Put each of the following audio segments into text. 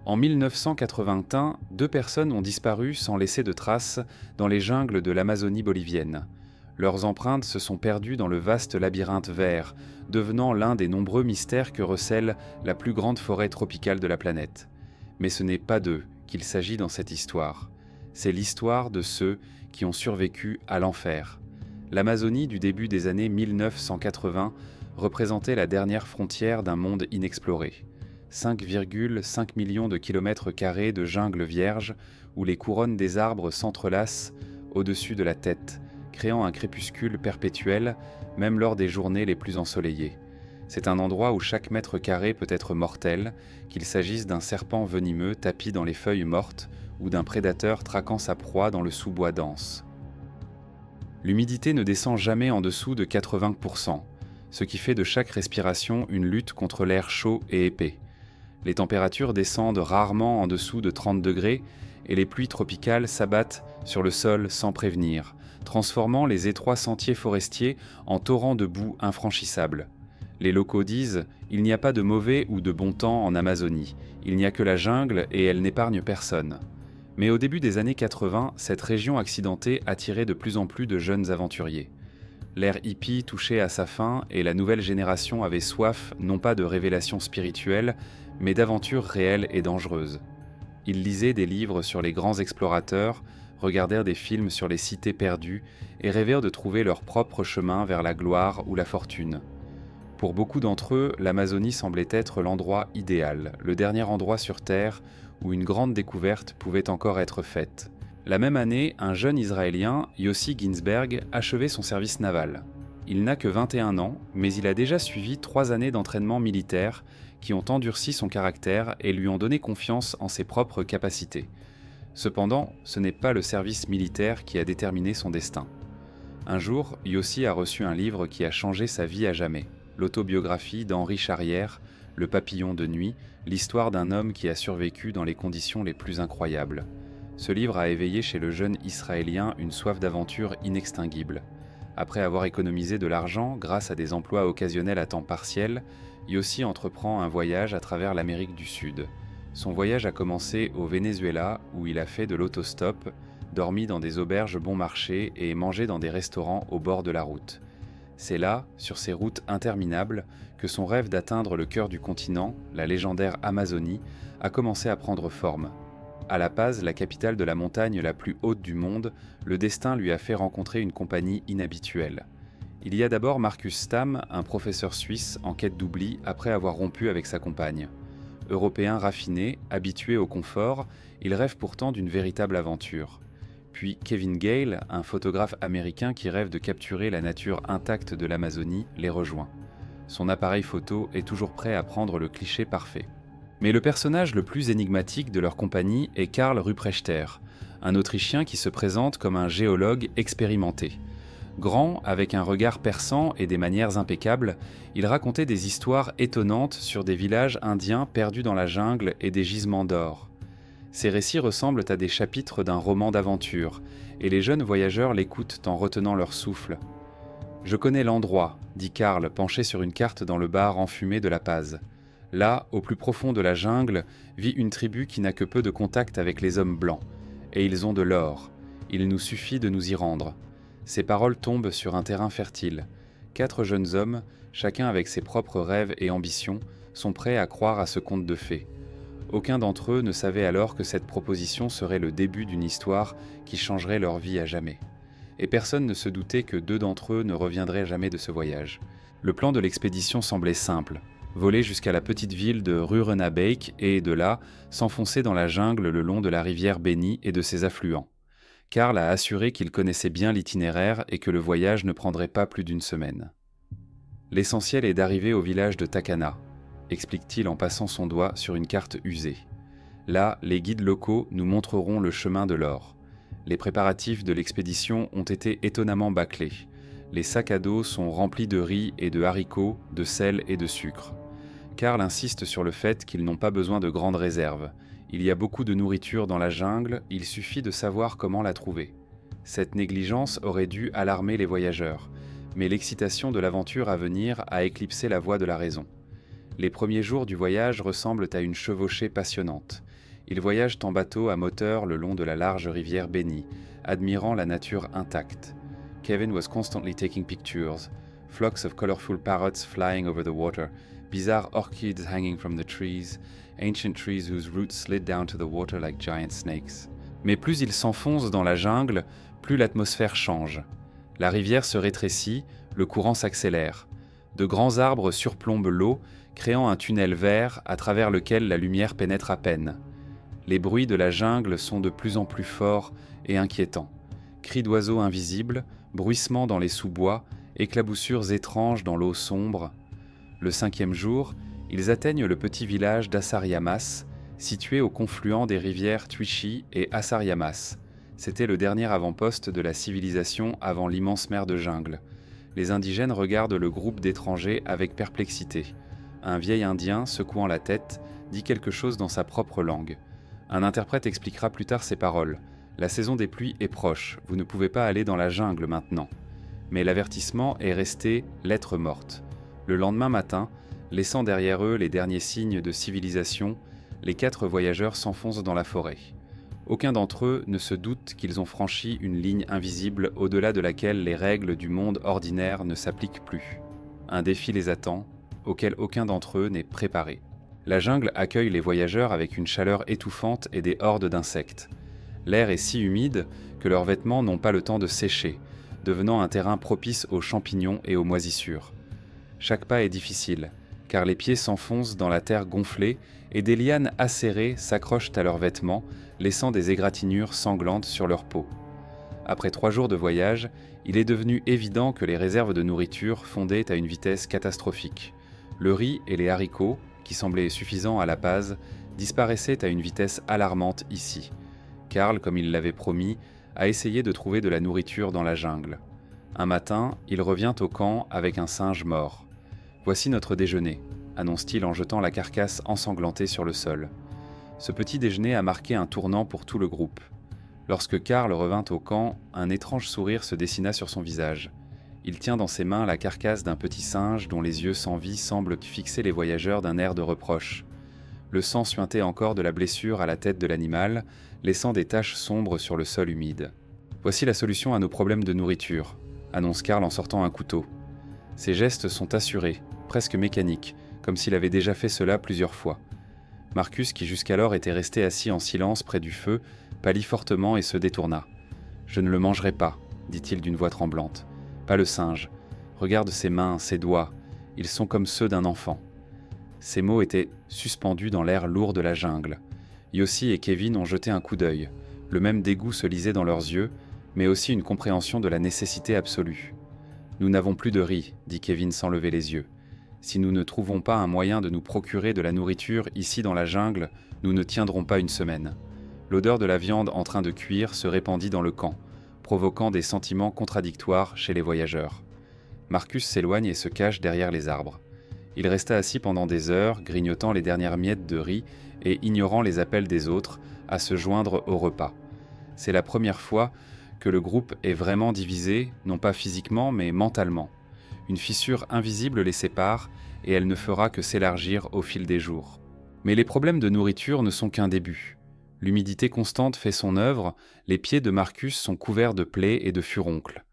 En 1981, 2 personnes ont disparu sans laisser de traces dans les jungles de l'Amazonie bolivienne. Leurs empreintes se sont perdues dans le vaste labyrinthe vert, devenant l'un des nombreux mystères que recèle la plus grande forêt tropicale de la planète. Mais ce n'est pas d'eux qu'il s'agit dans cette histoire. C'est l'histoire de ceux qui ont survécu à l'enfer. L'Amazonie du début des années 1980 représentait la dernière frontière d'un monde inexploré. 5,5 millions de kilomètres carrés de jungle vierge où les couronnes des arbres s'entrelacent au-dessus de la tête, créant un crépuscule perpétuel, même lors des journées les plus ensoleillées. C'est un endroit où chaque mètre carré peut être mortel, qu'il s'agisse d'un serpent venimeux tapi dans les feuilles mortes ou d'un prédateur traquant sa proie dans le sous-bois dense. L'humidité ne descend jamais en dessous de 80%, ce qui fait de chaque respiration une lutte contre l'air chaud et épais. Les températures descendent rarement en dessous de 30 degrés et les pluies tropicales s'abattent sur le sol sans prévenir, transformant les étroits sentiers forestiers en torrents de boue infranchissables. Les locaux disent « Il n'y a pas de mauvais ou de bon temps en Amazonie, il n'y a que la jungle et elle n'épargne personne ». Mais au début des années 80, cette région accidentée attirait de plus en plus de jeunes aventuriers. L'ère hippie touchait à sa fin et la nouvelle génération avait soif non pas de révélations spirituelles, mais d'aventures réelles et dangereuses. Ils lisaient des livres sur les grands explorateurs, regardèrent des films sur les cités perdues et rêvèrent de trouver leur propre chemin vers la gloire ou la fortune. Pour beaucoup d'entre eux, l'Amazonie semblait être l'endroit idéal, le dernier endroit sur Terre où une grande découverte pouvait encore être faite. La même année, un jeune Israélien, Yossi Ginsberg, achevait son service naval. Il n'a que 21 ans, mais il a déjà suivi 3 années d'entraînement militaire qui ont endurci son caractère et lui ont donné confiance en ses propres capacités. Cependant, ce n'est pas le service militaire qui a déterminé son destin. Un jour, Yossi a reçu un livre qui a changé sa vie à jamais. L'autobiographie d'Henri Charrière, Le papillon de nuit, l'histoire d'un homme qui a survécu dans les conditions les plus incroyables. Ce livre a éveillé chez le jeune Israélien une soif d'aventure inextinguible. Après avoir économisé de l'argent grâce à des emplois occasionnels à temps partiel, Yossi entreprend un voyage à travers l'Amérique du Sud. Son voyage a commencé au Venezuela où il a fait de l'autostop, dormi dans des auberges bon marché et mangé dans des restaurants au bord de la route. C'est là, sur ces routes interminables, que son rêve d'atteindre le cœur du continent, la légendaire Amazonie, a commencé à prendre forme. À La Paz, la capitale de la montagne la plus haute du monde, le destin lui a fait rencontrer une compagnie inhabituelle. Il y a d'abord Marcus Stam, un professeur suisse en quête d'oubli après avoir rompu avec sa compagne. Européen raffiné, habitué au confort, il rêve pourtant d'une véritable aventure. Puis Kevin Gale, un photographe américain qui rêve de capturer la nature intacte de l'Amazonie, les rejoint. Son appareil photo est toujours prêt à prendre le cliché parfait. Mais le personnage le plus énigmatique de leur compagnie est Karl Ruprechter, un Autrichien qui se présente comme un géologue expérimenté. Grand, avec un regard perçant et des manières impeccables, il racontait des histoires étonnantes sur des villages indiens perdus dans la jungle et des gisements d'or. Ces récits ressemblent à des chapitres d'un roman d'aventure, et les jeunes voyageurs l'écoutent en retenant leur souffle. « Je connais l'endroit », dit Karl, penché sur une carte dans le bar enfumé de La Paz. Là, au plus profond de la jungle, vit une tribu qui n'a que peu de contact avec les hommes blancs. Et ils ont de l'or. Il nous suffit de nous y rendre. Ces paroles tombent sur un terrain fertile. 4 jeunes hommes, chacun avec ses propres rêves et ambitions, sont prêts à croire à ce conte de fées. Aucun d'entre eux ne savait alors que cette proposition serait le début d'une histoire qui changerait leur vie à jamais. Et personne ne se doutait que 2 d'entre eux ne reviendraient jamais de ce voyage. Le plan de l'expédition semblait simple. Voler jusqu'à la petite ville de Rurenabeek et, de là, s'enfoncer dans la jungle le long de la rivière Beni et de ses affluents. Karl a assuré qu'il connaissait bien l'itinéraire et que le voyage ne prendrait pas plus d'1 semaine. L'essentiel est d'arriver au village de Takana, explique-t-il en passant son doigt sur une carte usée. Là, les guides locaux nous montreront le chemin de l'or. Les préparatifs de l'expédition ont été étonnamment bâclés. Les sacs à dos sont remplis de riz et de haricots, de sel et de sucre. Karl insiste sur le fait qu'ils n'ont pas besoin de grandes réserves. Il y a beaucoup de nourriture dans la jungle, il suffit de savoir comment la trouver. Cette négligence aurait dû alarmer les voyageurs, mais l'excitation de l'aventure à venir a éclipsé la voix de la raison. Les premiers jours du voyage ressemblent à une chevauchée passionnante. Ils voyagent en bateau à moteur le long de la large rivière bénie, admirant la nature intacte. Kevin was constantly taking pictures, flocks of colorful parrots flying over the water, bizarre orchids hanging from the trees, ancient trees whose roots slid down to the water like giant snakes. Mais plus ils s'enfoncent dans la jungle, plus l'atmosphère change. La rivière se rétrécit, le courant s'accélère. De grands arbres surplombent l'eau, créant un tunnel vert à travers lequel la lumière pénètre à peine. Les bruits de la jungle sont de plus en plus forts et inquiétants. Cris d'oiseaux invisibles, bruissements dans les sous-bois, éclaboussures étranges dans l'eau sombre. Le 5e jour, ils atteignent le petit village d'Asaryamas, situé au confluent des rivières Twishi et Asaryamas. C'était le dernier avant-poste de la civilisation avant l'immense mer de jungle. Les indigènes regardent le groupe d'étrangers avec perplexité. Un vieil Indien, secouant la tête, dit quelque chose dans sa propre langue. Un interprète expliquera plus tard ces paroles. « La saison des pluies est proche, vous ne pouvez pas aller dans la jungle maintenant. » Mais l'avertissement est resté lettre morte. Le lendemain matin, laissant derrière eux les derniers signes de civilisation, les 4 voyageurs s'enfoncent dans la forêt. Aucun d'entre eux ne se doute qu'ils ont franchi une ligne invisible au-delà de laquelle les règles du monde ordinaire ne s'appliquent plus. Un défi les attend, auquel aucun d'entre eux n'est préparé. La jungle accueille les voyageurs avec une chaleur étouffante et des hordes d'insectes. L'air est si humide que leurs vêtements n'ont pas le temps de sécher, devenant un terrain propice aux champignons et aux moisissures. Chaque pas est difficile, car les pieds s'enfoncent dans la terre gonflée et des lianes acérées s'accrochent à leurs vêtements, laissant des égratignures sanglantes sur leur peau. Après 3 jours de voyage, il est devenu évident que les réserves de nourriture fondaient à une vitesse catastrophique. Le riz et les haricots, qui semblaient suffisants à la base, disparaissaient à une vitesse alarmante ici. Karl, comme il l'avait promis, a essayé de trouver de la nourriture dans la jungle. Un matin, il revient au camp avec un singe mort. « Voici notre déjeuner », annonce-t-il en jetant la carcasse ensanglantée sur le sol. Ce petit déjeuner a marqué un tournant pour tout le groupe. Lorsque Karl revint au camp, un étrange sourire se dessina sur son visage. Il tient dans ses mains la carcasse d'un petit singe dont les yeux sans vie semblent fixer les voyageurs d'un air de reproche. Le sang suintait encore de la blessure à la tête de l'animal, laissant des taches sombres sur le sol humide. « Voici la solution à nos problèmes de nourriture », annonce Karl en sortant un couteau. Ses gestes sont assurés, presque mécaniques, comme s'il avait déjà fait cela plusieurs fois. Marcus, qui jusqu'alors était resté assis en silence près du feu, pâlit fortement et se détourna. « Je ne le mangerai pas, dit-il d'une voix tremblante. Pas le singe. Regarde ses mains, ses doigts. Ils sont comme ceux d'un enfant. » Ces mots étaient suspendus dans l'air lourd de la jungle. Yossi et Kevin ont jeté un coup d'œil. Le même dégoût se lisait dans leurs yeux, mais aussi une compréhension de la nécessité absolue. « Nous n'avons plus de riz, dit Kevin sans lever les yeux. Si nous ne trouvons pas un moyen de nous procurer de la nourriture ici dans la jungle, nous ne tiendrons pas une semaine. » L'odeur de la viande en train de cuire se répandit dans le camp, provoquant des sentiments contradictoires chez les voyageurs. Marcus s'éloigne et se cache derrière les arbres. Il resta assis pendant des heures, grignotant les dernières miettes de riz et ignorant les appels des autres à se joindre au repas. C'est la première fois que le groupe est vraiment divisé, non pas physiquement mais mentalement. Une fissure invisible les sépare et elle ne fera que s'élargir au fil des jours. Mais les problèmes de nourriture ne sont qu'un début. L'humidité constante fait son œuvre, les pieds de Marcus sont couverts de plaies et de furoncles.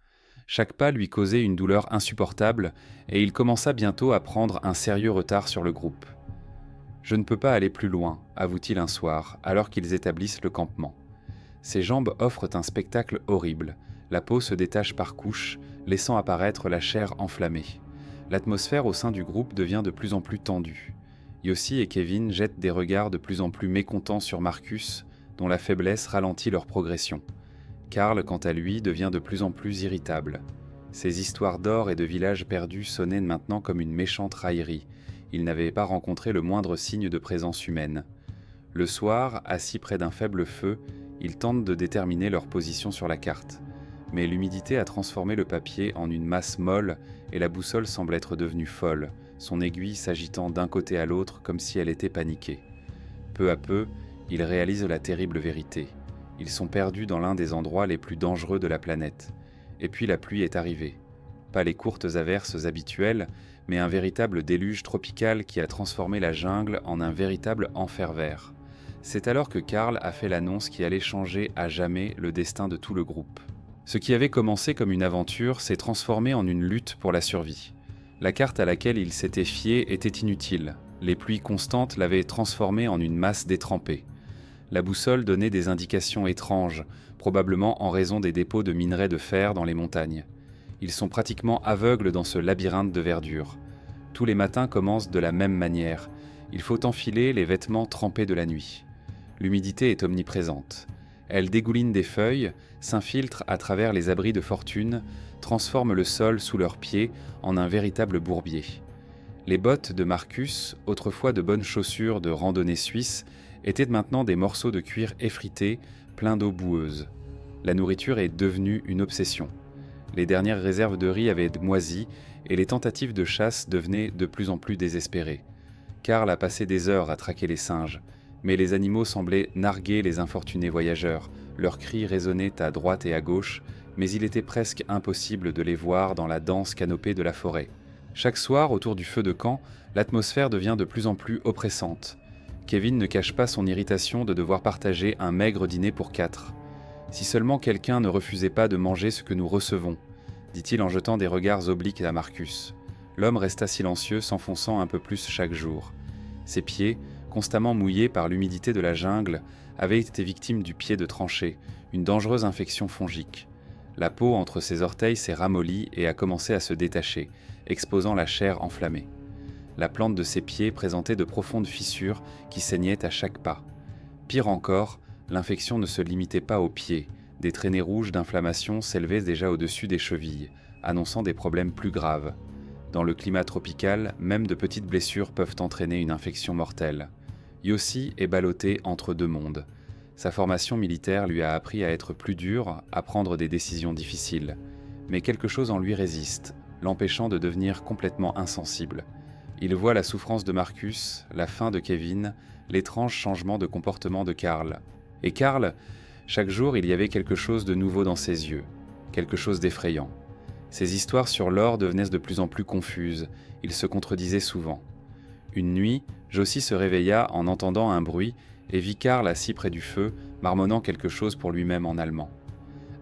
Chaque pas lui causait une douleur insupportable et il commença bientôt à prendre un sérieux retard sur le groupe. « Je ne peux pas aller plus loin », avoue-t-il un soir, alors qu'ils établissent le campement. Ses jambes offrent un spectacle horrible. La peau se détache par couches, laissant apparaître la chair enflammée. L'atmosphère au sein du groupe devient de plus en plus tendue. Yossi et Kevin jettent des regards de plus en plus mécontents sur Marcus, dont la faiblesse ralentit leur progression. Karl, quant à lui, devient de plus en plus irritable. Ses histoires d'or et de villages perdus sonnaient maintenant comme une méchante raillerie. Il n'avait pas rencontré le moindre signe de présence humaine. Le soir, assis près d'un faible feu, ils tentent de déterminer leur position sur la carte. Mais l'humidité a transformé le papier en une masse molle et la boussole semble être devenue folle, son aiguille s'agitant d'un côté à l'autre comme si elle était paniquée. Peu à peu, ils réalisent la terrible vérité. Ils sont perdus dans l'un des endroits les plus dangereux de la planète. Et puis la pluie est arrivée. Pas les courtes averses habituelles, mais un véritable déluge tropical qui a transformé la jungle en un véritable enfer vert. C'est alors que Karl a fait l'annonce qui allait changer à jamais le destin de tout le groupe. Ce qui avait commencé comme une aventure s'est transformé en une lutte pour la survie. La carte à laquelle il s'était fié était inutile. Les pluies constantes l'avaient transformé en une masse détrempée. La boussole donnait des indications étranges, probablement en raison des dépôts de minerais de fer dans les montagnes. Ils sont pratiquement aveugles dans ce labyrinthe de verdure. Tous les matins commencent de la même manière. Il faut enfiler les vêtements trempés de la nuit. L'humidité est omniprésente. Elle dégouline des feuilles, s'infiltre à travers les abris de fortune, transforme le sol sous leurs pieds en un véritable bourbier. Les bottes de Marcus, autrefois de bonnes chaussures de randonnée suisse, étaient maintenant des morceaux de cuir effrités, pleins d'eau boueuse. La nourriture est devenue une obsession. Les dernières réserves de riz avaient moisi et les tentatives de chasse devenaient de plus en plus désespérées. Karl a passé des heures à traquer les singes, mais les animaux semblaient narguer les infortunés voyageurs. Leurs cris résonnaient à droite et à gauche, mais il était presque impossible de les voir dans la dense canopée de la forêt. Chaque soir, autour du feu de camp, l'atmosphère devient de plus en plus oppressante. Kevin ne cache pas son irritation de devoir partager un maigre dîner pour 4. « Si seulement quelqu'un ne refusait pas de manger ce que nous recevons », dit-il en jetant des regards obliques à Marcus. L'homme resta silencieux, s'enfonçant un peu plus chaque jour. Ses pieds, constamment mouillés par l'humidité de la jungle, avaient été victimes du pied de tranchée, une dangereuse infection fongique. La peau entre ses orteils s'est ramollie et a commencé à se détacher, exposant la chair enflammée. La plante de ses pieds présentait de profondes fissures qui saignaient à chaque pas. Pire encore, l'infection ne se limitait pas aux pieds. Des traînées rouges d'inflammation s'élevaient déjà au-dessus des chevilles, annonçant des problèmes plus graves. Dans le climat tropical, même de petites blessures peuvent entraîner une infection mortelle. Yossi est ballotté entre deux mondes. Sa formation militaire lui a appris à être plus dur, à prendre des décisions difficiles. Mais quelque chose en lui résiste, l'empêchant de devenir complètement insensible. Il voit la souffrance de Marcus, la faim de Kevin, l'étrange changement de comportement de Karl. Et Karl, chaque jour il y avait quelque chose de nouveau dans ses yeux, quelque chose d'effrayant. Ses histoires sur l'or devenaient de plus en plus confuses, il se contredisait souvent. Une nuit, Jossi se réveilla en entendant un bruit et vit Karl assis près du feu, marmonnant quelque chose pour lui-même en allemand.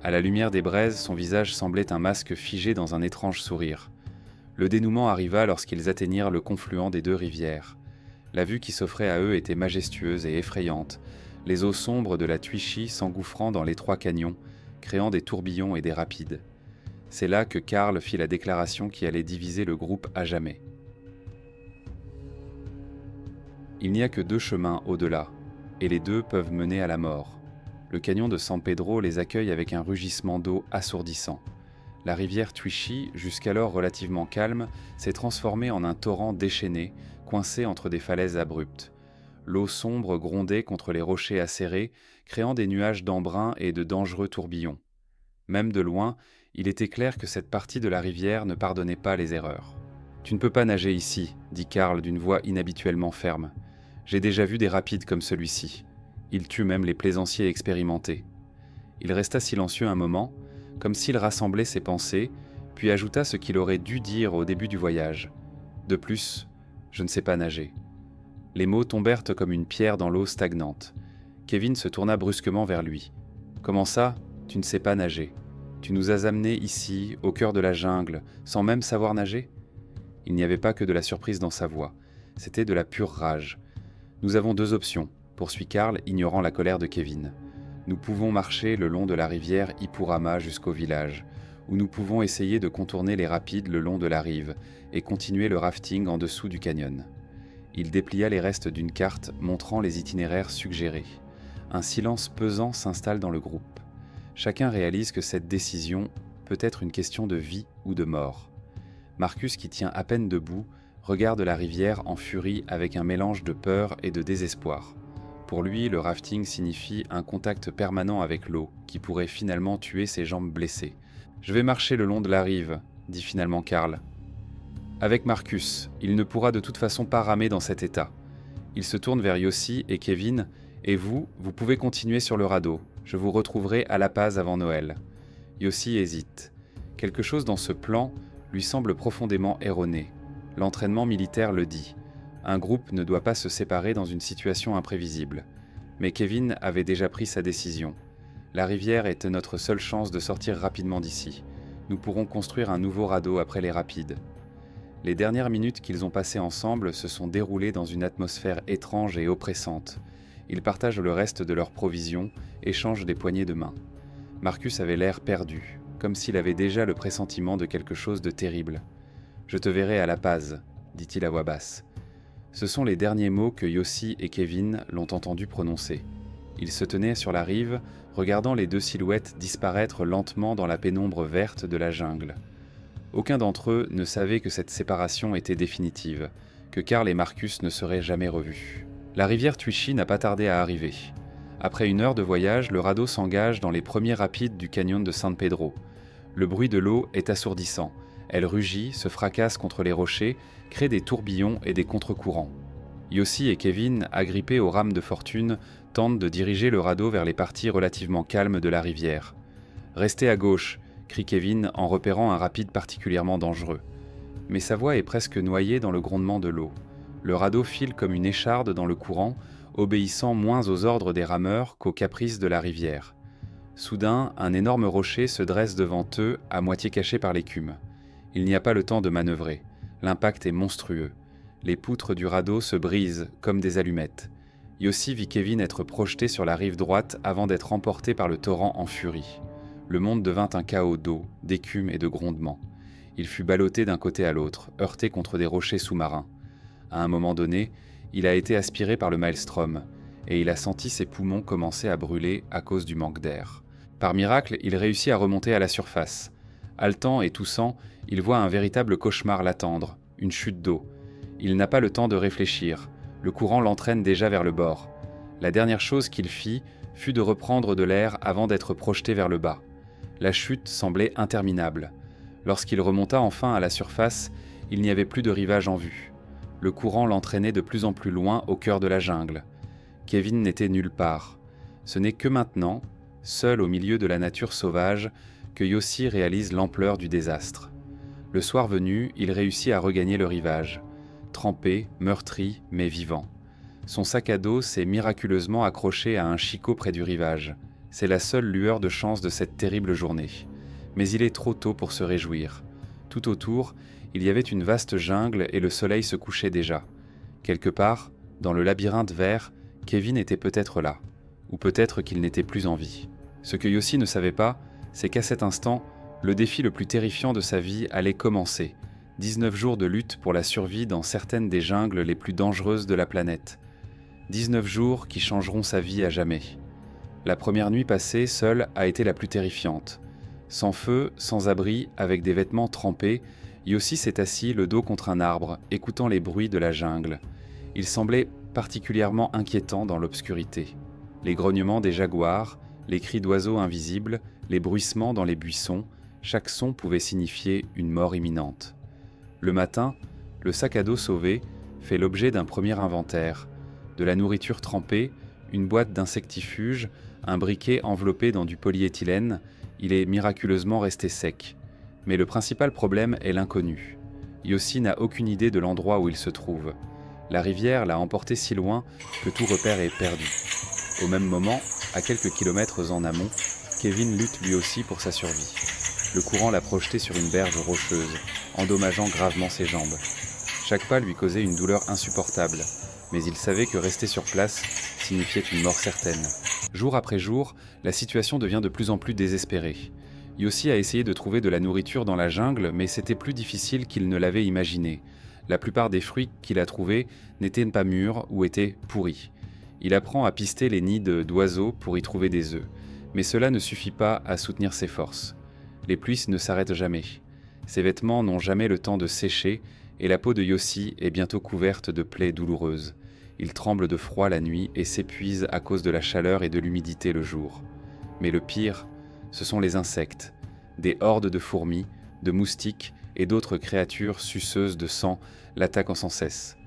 À la lumière des braises, son visage semblait un masque figé dans un étrange sourire. Le dénouement arriva lorsqu'ils atteignirent le confluent des deux rivières. La vue qui s'offrait à eux était majestueuse et effrayante, les eaux sombres de la Tuichi s'engouffrant dans l'étroit canyon, créant des tourbillons et des rapides. C'est là que Karl fit la déclaration qui allait diviser le groupe à jamais. Il n'y a que 2 chemins au-delà, et les 2 peuvent mener à la mort. Le canyon de San Pedro les accueille avec un rugissement d'eau assourdissant. La rivière Tuichi, jusqu'alors relativement calme, s'est transformée en un torrent déchaîné, coincé entre des falaises abruptes. L'eau sombre grondait contre les rochers acérés, créant des nuages d'embrun et de dangereux tourbillons. Même de loin, il était clair que cette partie de la rivière ne pardonnait pas les erreurs. « Tu ne peux pas nager ici, » dit Karl d'une voix inhabituellement ferme. « J'ai déjà vu des rapides comme celui-ci. Il tue même les plaisanciers expérimentés. » Il resta silencieux un moment, comme s'il rassemblait ses pensées, puis ajouta ce qu'il aurait dû dire au début du voyage. « De plus, je ne sais pas nager. » Les mots tombèrent comme une pierre dans l'eau stagnante. Kevin se tourna brusquement vers lui. « Comment ça, tu ne sais pas nager ? Tu nous as amenés ici, au cœur de la jungle, sans même savoir nager ?» Il n'y avait pas que de la surprise dans sa voix. C'était de la pure rage. « Nous avons 2 options, » poursuit Karl, ignorant la colère de Kevin. « Nous pouvons marcher le long de la rivière Ipurama jusqu'au village, ou nous pouvons essayer de contourner les rapides le long de la rive et continuer le rafting en dessous du canyon. » Il déplia les restes d'une carte montrant les itinéraires suggérés. Un silence pesant s'installe dans le groupe. Chacun réalise que cette décision peut être une question de vie ou de mort. Marcus, qui tient à peine debout, regarde la rivière en furie avec un mélange de peur et de désespoir. Pour lui, le rafting signifie un contact permanent avec l'eau, qui pourrait finalement tuer ses jambes blessées. « Je vais marcher le long de la rive », dit finalement Karl. Avec Marcus, il ne pourra de toute façon pas ramer dans cet état. Il se tourne vers Yossi et Kevin, et vous pouvez continuer sur le radeau. Je vous retrouverai à La Paz avant Noël. Yossi hésite. Quelque chose dans ce plan lui semble profondément erroné. L'entraînement militaire le dit. Un groupe ne doit pas se séparer dans une situation imprévisible. Mais Kevin avait déjà pris sa décision. La rivière était notre seule chance de sortir rapidement d'ici. Nous pourrons construire un nouveau radeau après les rapides. Les dernières minutes qu'ils ont passées ensemble se sont déroulées dans une atmosphère étrange et oppressante. Ils partagent le reste de leurs provisions, échangent des poignées de main. Marcus avait l'air perdu, comme s'il avait déjà le pressentiment de quelque chose de terrible. « Je te verrai à La Paz », dit-il à voix basse. Ce sont les derniers mots que Yossi et Kevin l'ont entendu prononcer. Ils se tenaient sur la rive, regardant les deux silhouettes disparaître lentement dans la pénombre verte de la jungle. Aucun d'entre eux ne savait que cette séparation était définitive, que Karl et Marcus ne seraient jamais revus. La rivière Tuichi n'a pas tardé à arriver. Après 1 heure de voyage, le radeau s'engage dans les premiers rapides du canyon de San Pedro. Le bruit de l'eau est assourdissant. Elle rugit, se fracasse contre les rochers, crée des tourbillons et des contre-courants. Yossi et Kevin, agrippés aux rames de fortune, tentent de diriger le radeau vers les parties relativement calmes de la rivière. « Restez à gauche !» crie Kevin en repérant un rapide particulièrement dangereux. Mais sa voix est presque noyée dans le grondement de l'eau. Le radeau file comme une écharde dans le courant, obéissant moins aux ordres des rameurs qu'aux caprices de la rivière. Soudain, un énorme rocher se dresse devant eux, à moitié caché par l'écume. Il n'y a pas le temps de manœuvrer. L'impact est monstrueux. Les poutres du radeau se brisent comme des allumettes. Yossi vit Kevin être projeté sur la rive droite avant d'être emporté par le torrent en furie. Le monde devint un chaos d'eau, d'écume et de grondements. Il fut ballotté d'un côté à l'autre, heurté contre des rochers sous-marins. À un moment donné, il a été aspiré par le maelstrom, et il a senti ses poumons commencer à brûler à cause du manque d'air. Par miracle, il réussit à remonter à la surface. Haletant et toussant, il voit un véritable cauchemar l'attendre, une chute d'eau. Il n'a pas le temps de réfléchir, le courant l'entraîne déjà vers le bord. La dernière chose qu'il fit fut de reprendre de l'air avant d'être projeté vers le bas. La chute semblait interminable. Lorsqu'il remonta enfin à la surface, il n'y avait plus de rivage en vue. Le courant l'entraînait de plus en plus loin au cœur de la jungle. Kevin n'était nulle part. Ce n'est que maintenant, seul au milieu de la nature sauvage, que Yossi réalise l'ampleur du désastre. Le soir venu, il réussit à regagner le rivage. Trempé, meurtri, mais vivant. Son sac à dos s'est miraculeusement accroché à un chicot près du rivage. C'est la seule lueur de chance de cette terrible journée. Mais il est trop tôt pour se réjouir. Tout autour, il y avait une vaste jungle et le soleil se couchait déjà. Quelque part, dans le labyrinthe vert, Kevin était peut-être là. Ou peut-être qu'il n'était plus en vie. Ce que Yossi ne savait pas, c'est qu'à cet instant, le défi le plus terrifiant de sa vie allait commencer. 19 jours de lutte pour la survie dans certaines des jungles les plus dangereuses de la planète. 19 jours qui changeront sa vie à jamais. La première nuit passée, seule, a été la plus terrifiante. Sans feu, sans abri, avec des vêtements trempés, Yossi s'est assis le dos contre un arbre, écoutant les bruits de la jungle. Il semblait particulièrement inquiétant dans l'obscurité. Les grognements des jaguars, les cris d'oiseaux invisibles, les bruissements dans les buissons, chaque son pouvait signifier une mort imminente. Le matin, le sac à dos sauvé fait l'objet d'un premier inventaire. De la nourriture trempée, une boîte d'insectifuges, un briquet enveloppé dans du polyéthylène, il est miraculeusement resté sec. Mais le principal problème est l'inconnu. Yossi n'a aucune idée de l'endroit où il se trouve. La rivière l'a emporté si loin que tout repère est perdu. Au même moment, à quelques kilomètres en amont, Kevin lutte lui aussi pour sa survie. Le courant l'a projeté sur une berge rocheuse, endommageant gravement ses jambes. Chaque pas lui causait une douleur insupportable, mais il savait que rester sur place signifiait une mort certaine. Jour après jour, la situation devient de plus en plus désespérée. Yossi a essayé de trouver de la nourriture dans la jungle, mais c'était plus difficile qu'il ne l'avait imaginé. La plupart des fruits qu'il a trouvés n'étaient pas mûrs ou étaient pourris. Il apprend à pister les nids d'oiseaux pour y trouver des œufs, mais cela ne suffit pas à soutenir ses forces. Les pluies ne s'arrêtent jamais. Ses vêtements n'ont jamais le temps de sécher et la peau de Yossi est bientôt couverte de plaies douloureuses. Il tremble de froid la nuit et s'épuise à cause de la chaleur et de l'humidité le jour. Mais le pire, ce sont les insectes. Des hordes de fourmis, de moustiques et d'autres créatures suceuses de sang l'attaquent sans cesse.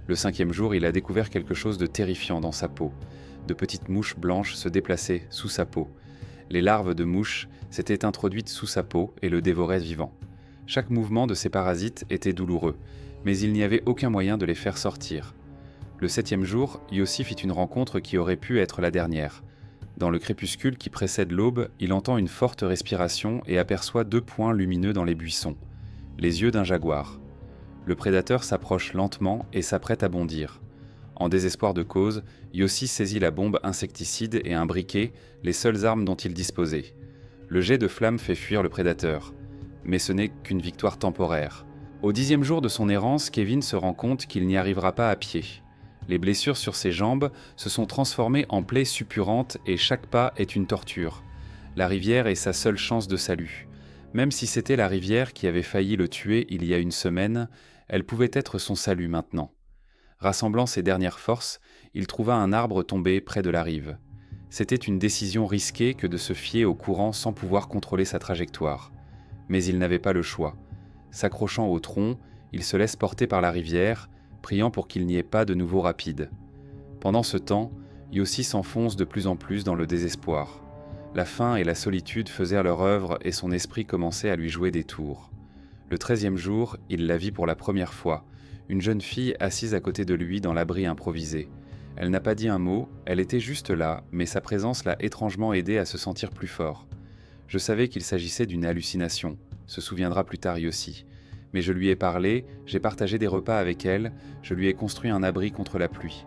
Le 5e jour, il a découvert quelque chose de terrifiant dans sa peau. De petites mouches blanches se déplaçaient sous sa peau. Les larves de mouches s'étaient introduites sous sa peau et le dévoraient vivant. Chaque mouvement de ces parasites était douloureux, mais il n'y avait aucun moyen de les faire sortir. Le 7e jour, Yossi fit une rencontre qui aurait pu être la dernière. Dans le crépuscule qui précède l'aube, il entend une forte respiration et aperçoit 2 points lumineux dans les buissons, les yeux d'un jaguar. Le prédateur s'approche lentement et s'apprête à bondir. En désespoir de cause, Yossi saisit la bombe insecticide et un briquet, les seules armes dont il disposait. Le jet de flamme fait fuir le prédateur. Mais ce n'est qu'une victoire temporaire. Au 10e jour de son errance, Kevin se rend compte qu'il n'y arrivera pas à pied. Les blessures sur ses jambes se sont transformées en plaies suppurantes et chaque pas est une torture. La rivière est sa seule chance de salut. Même si c'était la rivière qui avait failli le tuer il y a une semaine, elle pouvait être son salut maintenant. Rassemblant ses dernières forces, il trouva un arbre tombé près de la rive. C'était une décision risquée que de se fier au courant sans pouvoir contrôler sa trajectoire. Mais il n'avait pas le choix. S'accrochant au tronc, il se laisse porter par la rivière, priant pour qu'il n'y ait pas de nouveau rapide. Pendant ce temps, Yossi s'enfonce de plus en plus dans le désespoir. La faim et la solitude faisaient leur œuvre et son esprit commençait à lui jouer des tours. Le 13e jour, il la vit pour la première fois, une jeune fille assise à côté de lui dans l'abri improvisé. Elle n'a pas dit un mot, elle était juste là, mais sa présence l'a étrangement aidé à se sentir plus fort. Je savais qu'il s'agissait d'une hallucination, se souviendra plus tard Yossi. Mais je lui ai parlé, j'ai partagé des repas avec elle, je lui ai construit un abri contre la pluie.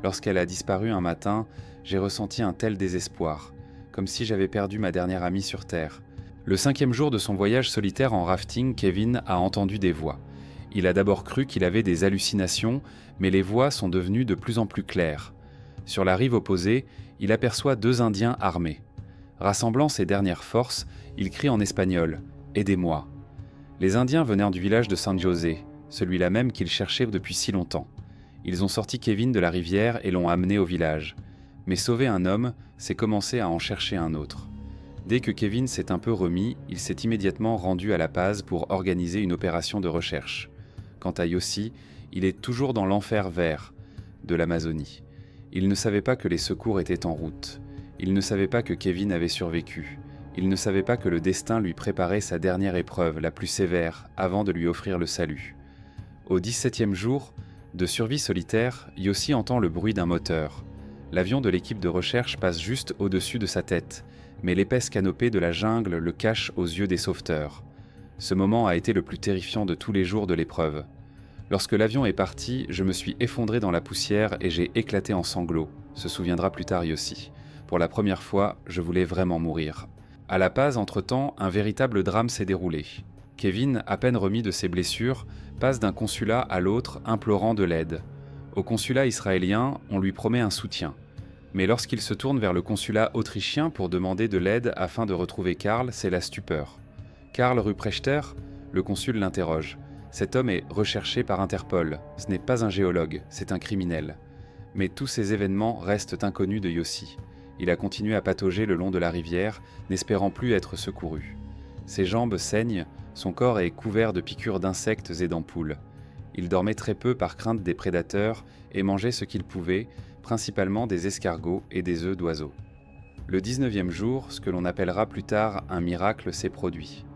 Lorsqu'elle a disparu un matin, j'ai ressenti un tel désespoir, comme si j'avais perdu ma dernière amie sur Terre. Le 5e jour de son voyage solitaire en rafting, Kevin a entendu des voix. Il a d'abord cru qu'il avait des hallucinations, mais les voix sont devenues de plus en plus claires. Sur la rive opposée, il aperçoit 2 Indiens armés. Rassemblant ses dernières forces, il crie en espagnol « Aidez-moi ». Les Indiens venaient du village de San José, celui-là même qu'il cherchait depuis si longtemps. Ils ont sorti Kevin de la rivière et l'ont amené au village. Mais sauver un homme, c'est commencer à en chercher un autre. Dès que Kevin s'est un peu remis, il s'est immédiatement rendu à La Paz pour organiser une opération de recherche. Quant à Yossi, il est toujours dans l'enfer vert de l'Amazonie. Il ne savait pas que les secours étaient en route. Il ne savait pas que Kevin avait survécu. Il ne savait pas que le destin lui préparait sa dernière épreuve, la plus sévère, avant de lui offrir le salut. Au 17e jour de survie solitaire, Yossi entend le bruit d'un moteur. L'avion de l'équipe de recherche passe juste au-dessus de sa tête, mais l'épaisse canopée de la jungle le cache aux yeux des sauveteurs. Ce moment a été le plus terrifiant de tous les jours de l'épreuve. Lorsque l'avion est parti, je me suis effondré dans la poussière et j'ai éclaté en sanglots, se souviendra plus tard Yossi. Pour la première fois, je voulais vraiment mourir. À La Paz, entre-temps, un véritable drame s'est déroulé. Kevin, à peine remis de ses blessures, passe d'un consulat à l'autre implorant de l'aide. Au consulat israélien, on lui promet un soutien. Mais lorsqu'il se tourne vers le consulat autrichien pour demander de l'aide afin de retrouver Karl, c'est la stupeur. Karl Ruprechter, le consul l'interroge. Cet homme est recherché par Interpol. Ce n'est pas un géologue, c'est un criminel. Mais tous ces événements restent inconnus de Yossi. Il a continué à patauger le long de la rivière, n'espérant plus être secouru. Ses jambes saignent, son corps est couvert de piqûres d'insectes et d'ampoules. Il dormait très peu par crainte des prédateurs et mangeait ce qu'il pouvait, principalement des escargots et des œufs d'oiseaux. Le 19e jour, ce que l'on appellera plus tard un miracle s'est produit.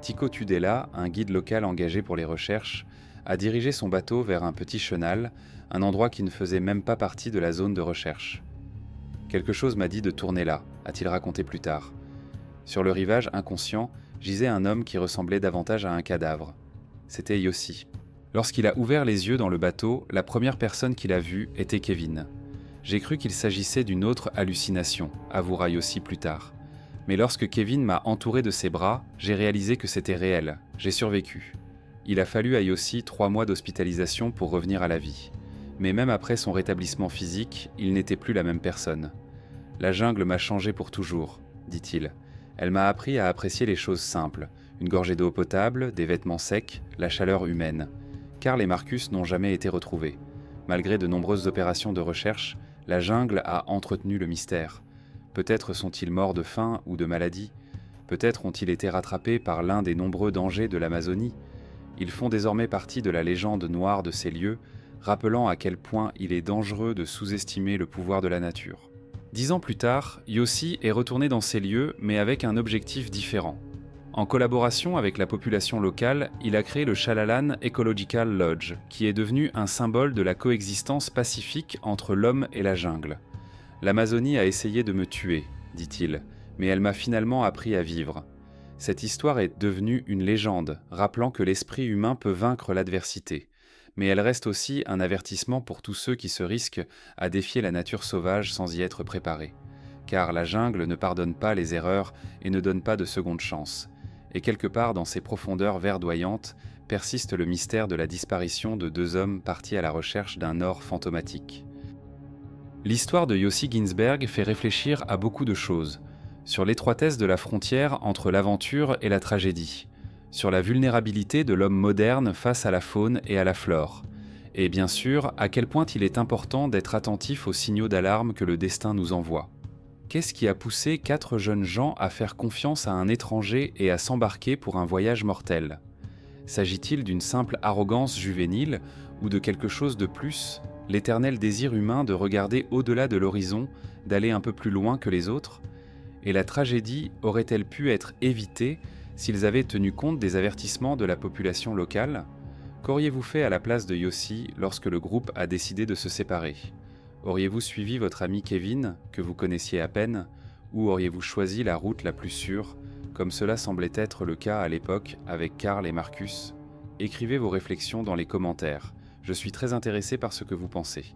Tico Tudela, un guide local engagé pour les recherches, a dirigé son bateau vers un petit chenal, un endroit qui ne faisait même pas partie de la zone de recherche. Quelque chose m'a dit de tourner là, a-t-il raconté plus tard. Sur le rivage inconscient, gisait un homme qui ressemblait davantage à un cadavre. C'était Yossi. Lorsqu'il a ouvert les yeux dans le bateau, la première personne qu'il a vue était Kevin. J'ai cru qu'il s'agissait d'une autre hallucination, avouera Yossi plus tard. Mais lorsque Kevin m'a entouré de ses bras, j'ai réalisé que c'était réel. J'ai survécu. Il a fallu à Yossi 3 mois d'hospitalisation pour revenir à la vie. Mais même après son rétablissement physique, il n'était plus la même personne. « La jungle m'a changé pour toujours », dit-il. « Elle m'a appris à apprécier les choses simples, une gorgée d'eau potable, des vêtements secs, la chaleur humaine. Karl et Marcus n'ont jamais été retrouvés. Malgré de nombreuses opérations de recherche, la jungle a entretenu le mystère. Peut-être sont-ils morts de faim ou de maladie. Peut-être ont-ils été rattrapés par l'un des nombreux dangers de l'Amazonie. Ils font désormais partie de la légende noire de ces lieux, rappelant à quel point il est dangereux de sous-estimer le pouvoir de la nature. 10 ans plus tard, Yossi est retourné dans ces lieux, mais avec un objectif différent. En collaboration avec la population locale, il a créé le Chalalan Ecological Lodge, qui est devenu un symbole de la coexistence pacifique entre l'homme et la jungle. L'Amazonie a essayé de me tuer, dit-il, mais elle m'a finalement appris à vivre. Cette histoire est devenue une légende, rappelant que l'esprit humain peut vaincre l'adversité. Mais elle reste aussi un avertissement pour tous ceux qui se risquent à défier la nature sauvage sans y être préparés. Car la jungle ne pardonne pas les erreurs et ne donne pas de seconde chance. Et quelque part dans ces profondeurs verdoyantes persiste le mystère de la disparition de 2 hommes partis à la recherche d'un or fantomatique. L'histoire de Yossi Ginsberg fait réfléchir à beaucoup de choses, sur l'étroitesse de la frontière entre l'aventure et la tragédie, sur la vulnérabilité de l'homme moderne face à la faune et à la flore, et bien sûr à quel point il est important d'être attentif aux signaux d'alarme que le destin nous envoie. Qu'est-ce qui a poussé 4 jeunes gens à faire confiance à un étranger et à s'embarquer pour un voyage mortel ? S'agit-il d'une simple arrogance juvénile ou de quelque chose de plus, l'éternel désir humain de regarder au-delà de l'horizon, d'aller un peu plus loin que les autres ? Et la tragédie aurait-elle pu être évitée s'ils avaient tenu compte des avertissements de la population locale ? Qu'auriez-vous fait à la place de Yossi lorsque le groupe a décidé de se séparer ? Auriez-vous suivi votre ami Kevin, que vous connaissiez à peine, ou auriez-vous choisi la route la plus sûre, comme cela semblait être le cas à l'époque avec Karl et Marcus ? Écrivez vos réflexions dans les commentaires. Je suis très intéressé par ce que vous pensez.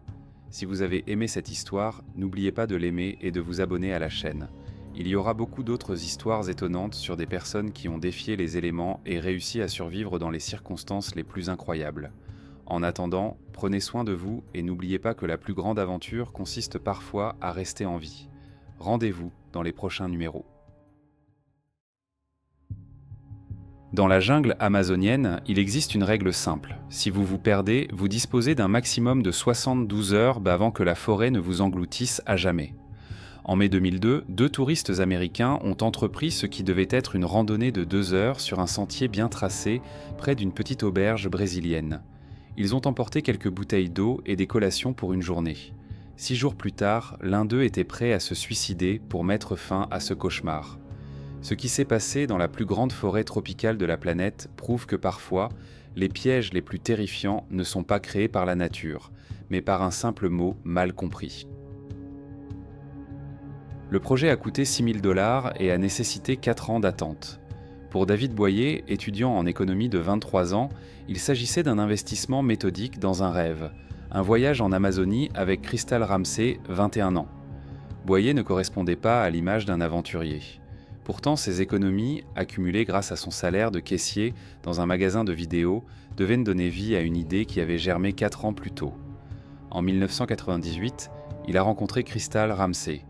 Si vous avez aimé cette histoire, n'oubliez pas de l'aimer et de vous abonner à la chaîne. Il y aura beaucoup d'autres histoires étonnantes sur des personnes qui ont défié les éléments et réussi à survivre dans les circonstances les plus incroyables. En attendant, prenez soin de vous et n'oubliez pas que la plus grande aventure consiste parfois à rester en vie. Rendez-vous dans les prochains numéros. Dans la jungle amazonienne, il existe une règle simple. Si vous vous perdez, vous disposez d'un maximum de 72 heures avant que la forêt ne vous engloutisse à jamais. En mai 2002, 2 touristes américains ont entrepris ce qui devait être une randonnée de 2 heures sur un sentier bien tracé près d'une petite auberge brésilienne. Ils ont emporté quelques bouteilles d'eau et des collations pour une journée. 6 jours plus tard, l'un d'eux était prêt à se suicider pour mettre fin à ce cauchemar. Ce qui s'est passé dans la plus grande forêt tropicale de la planète prouve que parfois, les pièges les plus terrifiants ne sont pas créés par la nature, mais par un simple mot mal compris. Le projet a coûté 6 000 $ et a nécessité 4 ans d'attente. Pour David Boyer, étudiant en économie de 23 ans, il s'agissait d'un investissement méthodique dans un rêve, un voyage en Amazonie avec Crystal Ramsey, 21 ans. Boyer ne correspondait pas à l'image d'un aventurier. Pourtant, ses économies, accumulées grâce à son salaire de caissier dans un magasin de vidéos, devaient donner vie à une idée qui avait germé 4 ans plus tôt. En 1998, il a rencontré Crystal Ramsey.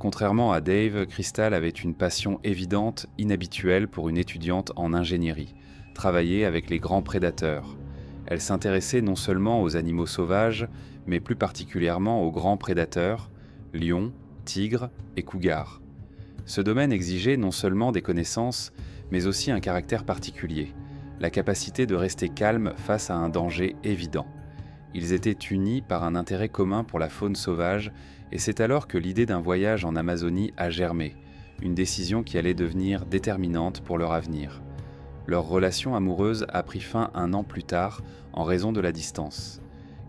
Contrairement à Dave, Crystal avait une passion évidente, inhabituelle pour une étudiante en ingénierie, travailler avec les grands prédateurs. Elle s'intéressait non seulement aux animaux sauvages, mais plus particulièrement aux grands prédateurs, lions, tigres et cougars. Ce domaine exigeait non seulement des connaissances, mais aussi un caractère particulier, la capacité de rester calme face à un danger évident. Ils étaient unis par un intérêt commun pour la faune sauvage, et c'est alors que l'idée d'un voyage en Amazonie a germé, une décision qui allait devenir déterminante pour leur avenir. Leur relation amoureuse a pris fin 1 an plus tard, en raison de la distance.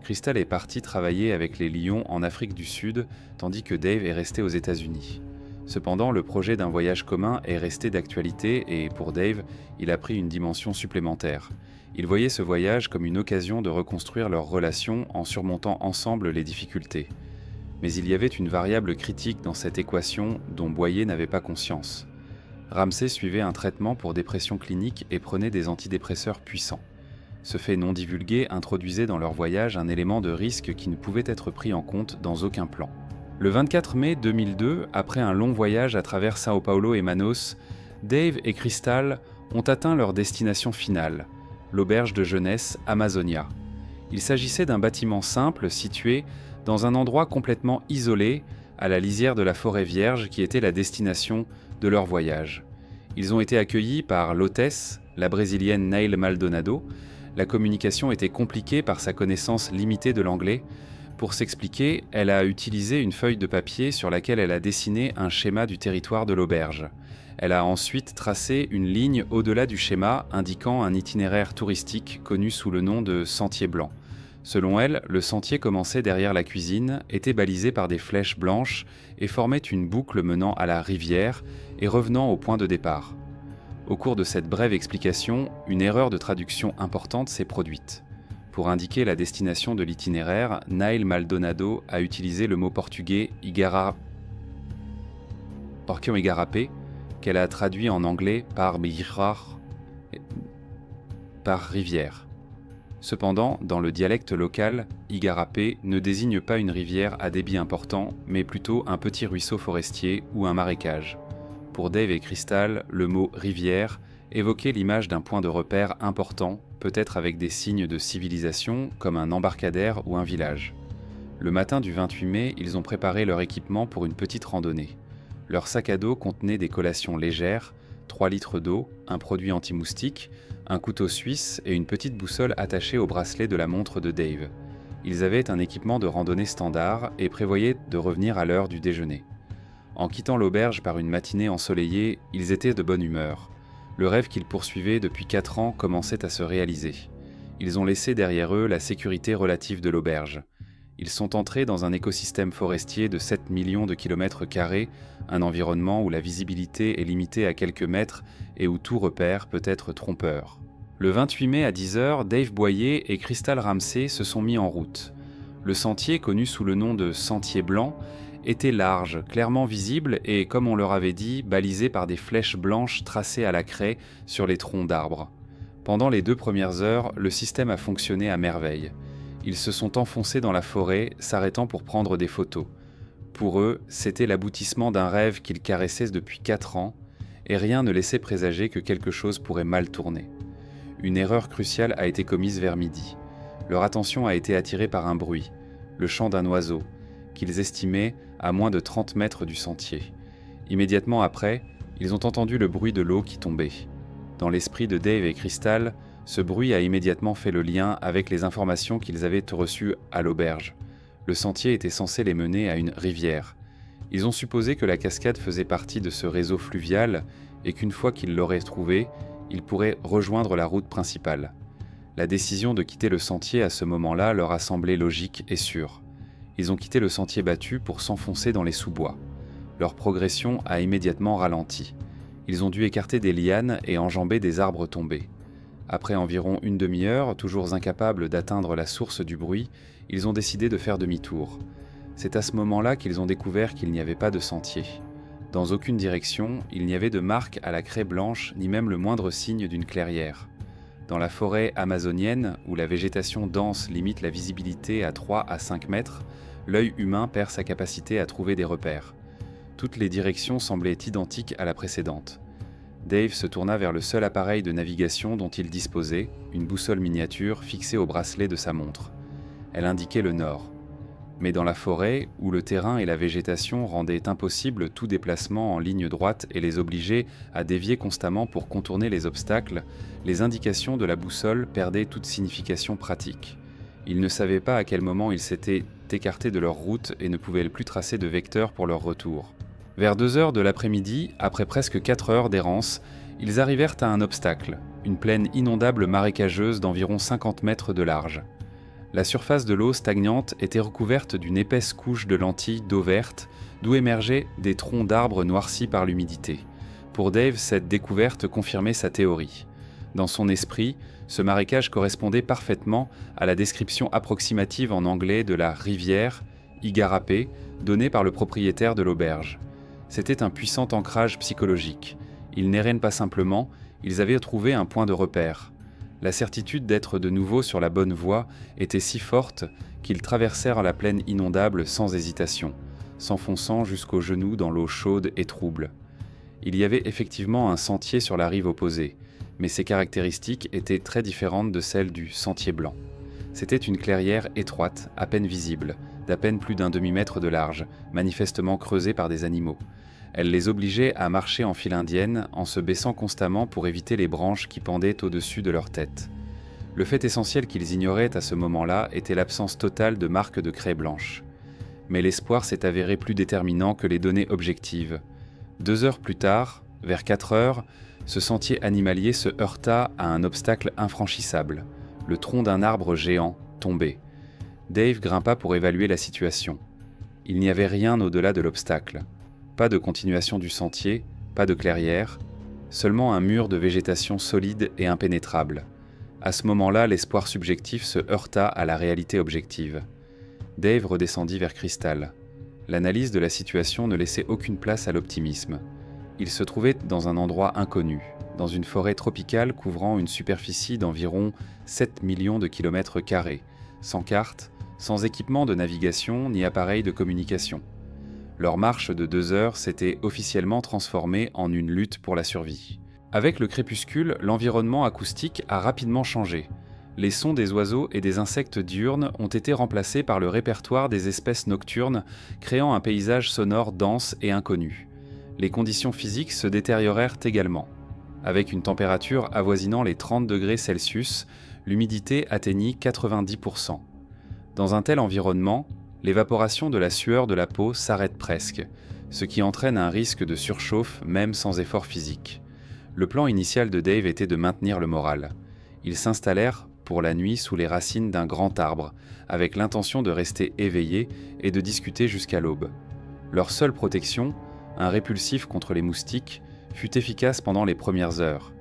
Crystal est partie travailler avec les lions en Afrique du Sud, tandis que Dave est resté aux États-Unis. Cependant, le projet d'un voyage commun est resté d'actualité et, pour Dave, il a pris une dimension supplémentaire. Il voyait ce voyage comme une occasion de reconstruire leur relation en surmontant ensemble les difficultés. Mais il y avait une variable critique dans cette équation dont Boyer n'avait pas conscience. Ramsey suivait un traitement pour dépression clinique et prenait des antidépresseurs puissants. Ce fait non divulgué introduisait dans leur voyage un élément de risque qui ne pouvait être pris en compte dans aucun plan. Le 24 mai 2002, après un long voyage à travers São Paulo et Manaus, Dave et Crystal ont atteint leur destination finale, l'auberge de jeunesse Amazonia. Il s'agissait d'un bâtiment simple situé dans un endroit complètement isolé, à la lisière de la forêt vierge qui était la destination de leur voyage. Ils ont été accueillis par l'hôtesse, la brésilienne Neil Maldonado. La communication était compliquée par sa connaissance limitée de l'anglais. Pour s'expliquer, elle a utilisé une feuille de papier sur laquelle elle a dessiné un schéma du territoire de l'auberge. Elle a ensuite tracé une ligne au-delà du schéma indiquant un itinéraire touristique connu sous le nom de Sentier Blanc. Selon elle, le sentier commençait derrière la cuisine, était balisé par des flèches blanches et formait une boucle menant à la rivière et revenant au point de départ. Au cours de cette brève explication, une erreur de traduction importante s'est produite. Pour indiquer la destination de l'itinéraire, Nail Maldonado a utilisé le mot portugais Igarapé, qu'elle a traduit en anglais par rivière. Cependant, dans le dialecte local, Igarapé ne désigne pas une rivière à débit important, mais plutôt un petit ruisseau forestier ou un marécage. Pour Dave et Crystal, le mot rivière évoquait l'image d'un point de repère important, peut-être avec des signes de civilisation comme un embarcadère ou un village. Le matin du 28 mai, ils ont préparé leur équipement pour une petite randonnée. Leur sac à dos contenait des collations légères, 3 litres d'eau, un produit anti-moustique, un couteau suisse et une petite boussole attachée au bracelet de la montre de Dave. Ils avaient un équipement de randonnée standard et prévoyaient de revenir à l'heure du déjeuner. En quittant l'auberge par une matinée ensoleillée, ils étaient de bonne humeur. Le rêve qu'ils poursuivaient depuis 4 ans commençait à se réaliser. Ils ont laissé derrière eux la sécurité relative de l'auberge. Ils sont entrés dans un écosystème forestier de 7 millions de kilomètres carrés, un environnement où la visibilité est limitée à quelques mètres et où tout repère peut être trompeur. Le 28 mai à 10h, Dave Boyer et Crystal Ramsey se sont mis en route. Le sentier, connu sous le nom de Sentier Blanc, était large, clairement visible et, comme on leur avait dit, balisé par des flèches blanches tracées à la craie sur les troncs d'arbres. Pendant les 2 premières heures, le système a fonctionné à merveille. Ils se sont enfoncés dans la forêt, s'arrêtant pour prendre des photos. Pour eux, c'était l'aboutissement d'un rêve qu'ils caressaient depuis 4 ans, et rien ne laissait présager que quelque chose pourrait mal tourner. Une erreur cruciale a été commise vers midi. Leur attention a été attirée par un bruit, le chant d'un oiseau, qu'ils estimaient à moins de 30 mètres du sentier. Immédiatement après, ils ont entendu le bruit de l'eau qui tombait. Dans l'esprit de Dave et Crystal, ce bruit a immédiatement fait le lien avec les informations qu'ils avaient reçues à l'auberge. Le sentier était censé les mener à une rivière. Ils ont supposé que la cascade faisait partie de ce réseau fluvial et qu'une fois qu'ils l'auraient trouvée, ils pourraient rejoindre la route principale. La décision de quitter le sentier à ce moment-là leur a semblé logique et sûre. Ils ont quitté le sentier battu pour s'enfoncer dans les sous-bois. Leur progression a immédiatement ralenti. Ils ont dû écarter des lianes et enjamber des arbres tombés. Après environ une demi-heure, toujours incapables d'atteindre la source du bruit, ils ont décidé de faire demi-tour. C'est à ce moment-là qu'ils ont découvert qu'il n'y avait pas de sentier. Dans aucune direction, il n'y avait de marque à la craie blanche, ni même le moindre signe d'une clairière. Dans la forêt amazonienne, où la végétation dense limite la visibilité à 3 à 5 mètres, l'œil humain perd sa capacité à trouver des repères. Toutes les directions semblaient identiques à la précédente. Dave se tourna vers le seul appareil de navigation dont il disposait, une boussole miniature fixée au bracelet de sa montre. Elle indiquait le nord. Mais dans la forêt, où le terrain et la végétation rendaient impossible tout déplacement en ligne droite et les obligeaient à dévier constamment pour contourner les obstacles, les indications de la boussole perdaient toute signification pratique. Ils ne savaient pas à quel moment ils s'étaient écartés de leur route et ne pouvaient plus tracer de vecteur pour leur retour. Vers 2h de l'après-midi, après presque 4 heures d'errance, ils arrivèrent à un obstacle, une plaine inondable marécageuse d'environ 50 mètres de large. La surface de l'eau stagnante était recouverte d'une épaisse couche de lentilles d'eau verte, d'où émergeaient des troncs d'arbres noircis par l'humidité. Pour Dave, cette découverte confirmait sa théorie. Dans son esprit, ce marécage correspondait parfaitement à la description approximative en anglais de la rivière, Igarapé, donnée par le propriétaire de l'auberge. C'était un puissant ancrage psychologique. Ils n'erraient pas simplement, ils avaient trouvé un point de repère. La certitude d'être de nouveau sur la bonne voie était si forte qu'ils traversèrent la plaine inondable sans hésitation, s'enfonçant jusqu'aux genoux dans l'eau chaude et trouble. Il y avait effectivement un sentier sur la rive opposée, mais ses caractéristiques étaient très différentes de celles du Sentier Blanc. C'était une clairière étroite, à peine visible, d'à peine plus d'un demi-mètre de large, manifestement creusée par des animaux. Elle les obligeait à marcher en file indienne, en se baissant constamment pour éviter les branches qui pendaient au-dessus de leur tête. Le fait essentiel qu'ils ignoraient à ce moment-là était l'absence totale de marques de craie blanche. Mais l'espoir s'est avéré plus déterminant que les données objectives. 2 heures plus tard, Vers 4 heures, ce sentier animalier se heurta à un obstacle infranchissable, le tronc d'un arbre géant tombé. Dave grimpa pour évaluer la situation. Il n'y avait rien au-delà de l'obstacle. Pas de continuation du sentier, pas de clairière, seulement un mur de végétation solide et impénétrable. À ce moment-là, l'espoir subjectif se heurta à la réalité objective. Dave redescendit vers Crystal. L'analyse de la situation ne laissait aucune place à l'optimisme. Il se trouvait dans un endroit inconnu, dans une forêt tropicale couvrant une superficie d'environ 7 millions de kilomètres carrés, sans carte, sans équipement de navigation ni appareil de communication. Leur marche de 2 heures s'était officiellement transformée en une lutte pour la survie. Avec le crépuscule, l'environnement acoustique a rapidement changé. Les sons des oiseaux et des insectes diurnes ont été remplacés par le répertoire des espèces nocturnes, créant un paysage sonore dense et inconnu. Les conditions physiques se détériorèrent également. Avec une température avoisinant les 30 degrés Celsius, l'humidité atteignit 90%. Dans un tel environnement, l'évaporation de la sueur de la peau s'arrête presque, ce qui entraîne un risque de surchauffe même sans effort physique. Le plan initial de Dave était de maintenir le moral. Ils s'installèrent pour la nuit sous les racines d'un grand arbre, avec l'intention de rester éveillés et de discuter jusqu'à l'aube. Leur seule protection, un répulsif contre les moustiques, fut efficace pendant les premières heures.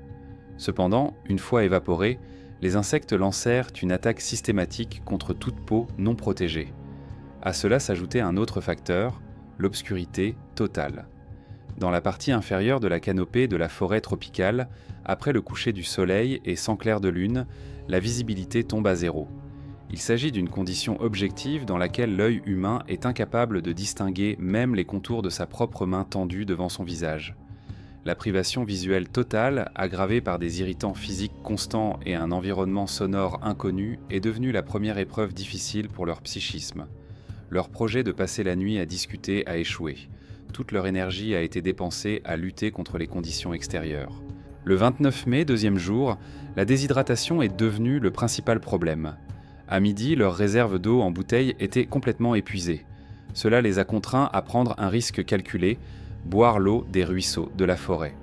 Cependant, une fois évaporés, les insectes lancèrent une attaque systématique contre toute peau non protégée. À cela s'ajoutait un autre facteur, l'obscurité totale. Dans la partie inférieure de la canopée de la forêt tropicale, après le coucher du soleil et sans clair de lune, la visibilité tombe à zéro. Il s'agit d'une condition objective dans laquelle l'œil humain est incapable de distinguer même les contours de sa propre main tendue devant son visage. La privation visuelle totale, aggravée par des irritants physiques constants et un environnement sonore inconnu, est devenue la première épreuve difficile pour leur psychisme. Leur projet de passer la nuit à discuter a échoué. Toute leur énergie a été dépensée à lutter contre les conditions extérieures. Le 29 mai, deuxième jour, la déshydratation est devenue le principal problème. À midi, leurs réserves d'eau en bouteilles étaient complètement épuisées. Cela les a contraints à prendre un risque calculé, boire l'eau des ruisseaux de la forêt.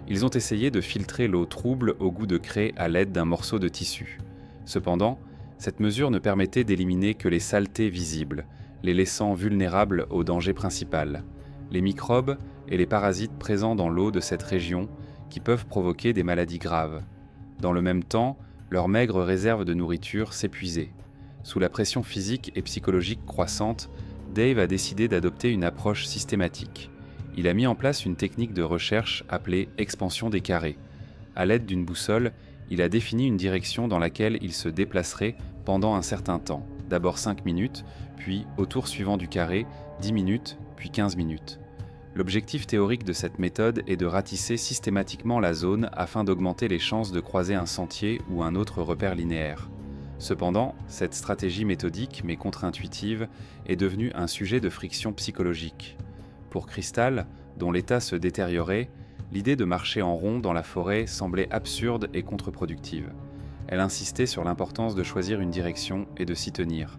Ils ont essayé de filtrer l'eau trouble au goût de craie à l'aide d'un morceau de tissu. Cependant, cette mesure ne permettait d'éliminer que les saletés visibles, les laissant vulnérables au danger principal, les microbes et les parasites présents dans l'eau de cette région qui peuvent provoquer des maladies graves. Dans le même temps, leurs maigres réserves de nourriture s'épuisaient. Sous la pression physique et psychologique croissante, Dave a décidé d'adopter une approche systématique. Il a mis en place une technique de recherche appelée expansion des carrés. À l'aide d'une boussole, il a défini une direction dans laquelle il se déplacerait pendant un certain temps, d'abord 5 minutes, puis au tour suivant du carré, 10 minutes, puis 15 minutes. L'objectif théorique de cette méthode est de ratisser systématiquement la zone afin d'augmenter les chances de croiser un sentier ou un autre repère linéaire. Cependant, cette stratégie méthodique mais contre-intuitive est devenue un sujet de friction psychologique. Pour Crystal, dont l'état se détériorait, l'idée de marcher en rond dans la forêt semblait absurde et contre-productive. Elle insistait sur l'importance de choisir une direction et de s'y tenir.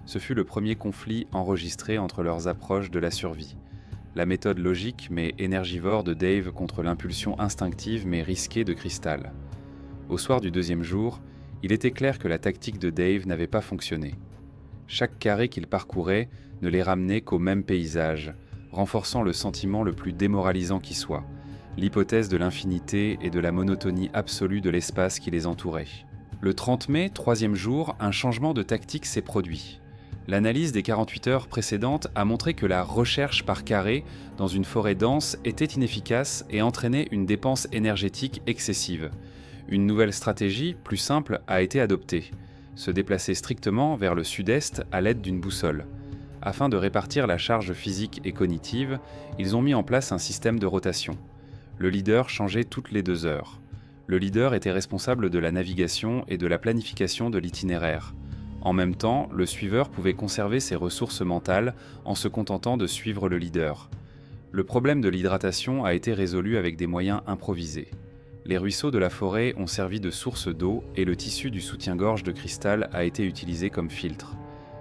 Ce fut le premier conflit enregistré entre leurs approches de la survie. La méthode logique mais énergivore de Dave contre l'impulsion instinctive mais risquée de Crystal. Au soir du deuxième jour, il était clair que la tactique de Dave n'avait pas fonctionné. Chaque carré qu'il parcourait ne les ramenait qu'au même paysage, renforçant le sentiment le plus démoralisant qui soit, l'hypothèse de l'infinité et de la monotonie absolue de l'espace qui les entourait. Le 30 mai, troisième jour, un changement de tactique s'est produit. L'analyse des 48 heures précédentes a montré que la recherche par carré dans une forêt dense était inefficace et entraînait une dépense énergétique excessive. Une nouvelle stratégie, plus simple, a été adoptée. Se déplacer strictement vers le sud-est à l'aide d'une boussole. Afin de répartir la charge physique et cognitive, ils ont mis en place un système de rotation. Le leader changeait toutes les 2 heures. Le leader était responsable de la navigation et de la planification de l'itinéraire. En même temps, le suiveur pouvait conserver ses ressources mentales en se contentant de suivre le leader. Le problème de l'hydratation a été résolu avec des moyens improvisés. Les ruisseaux de la forêt ont servi de source d'eau et le tissu du soutien-gorge de Crystal a été utilisé comme filtre.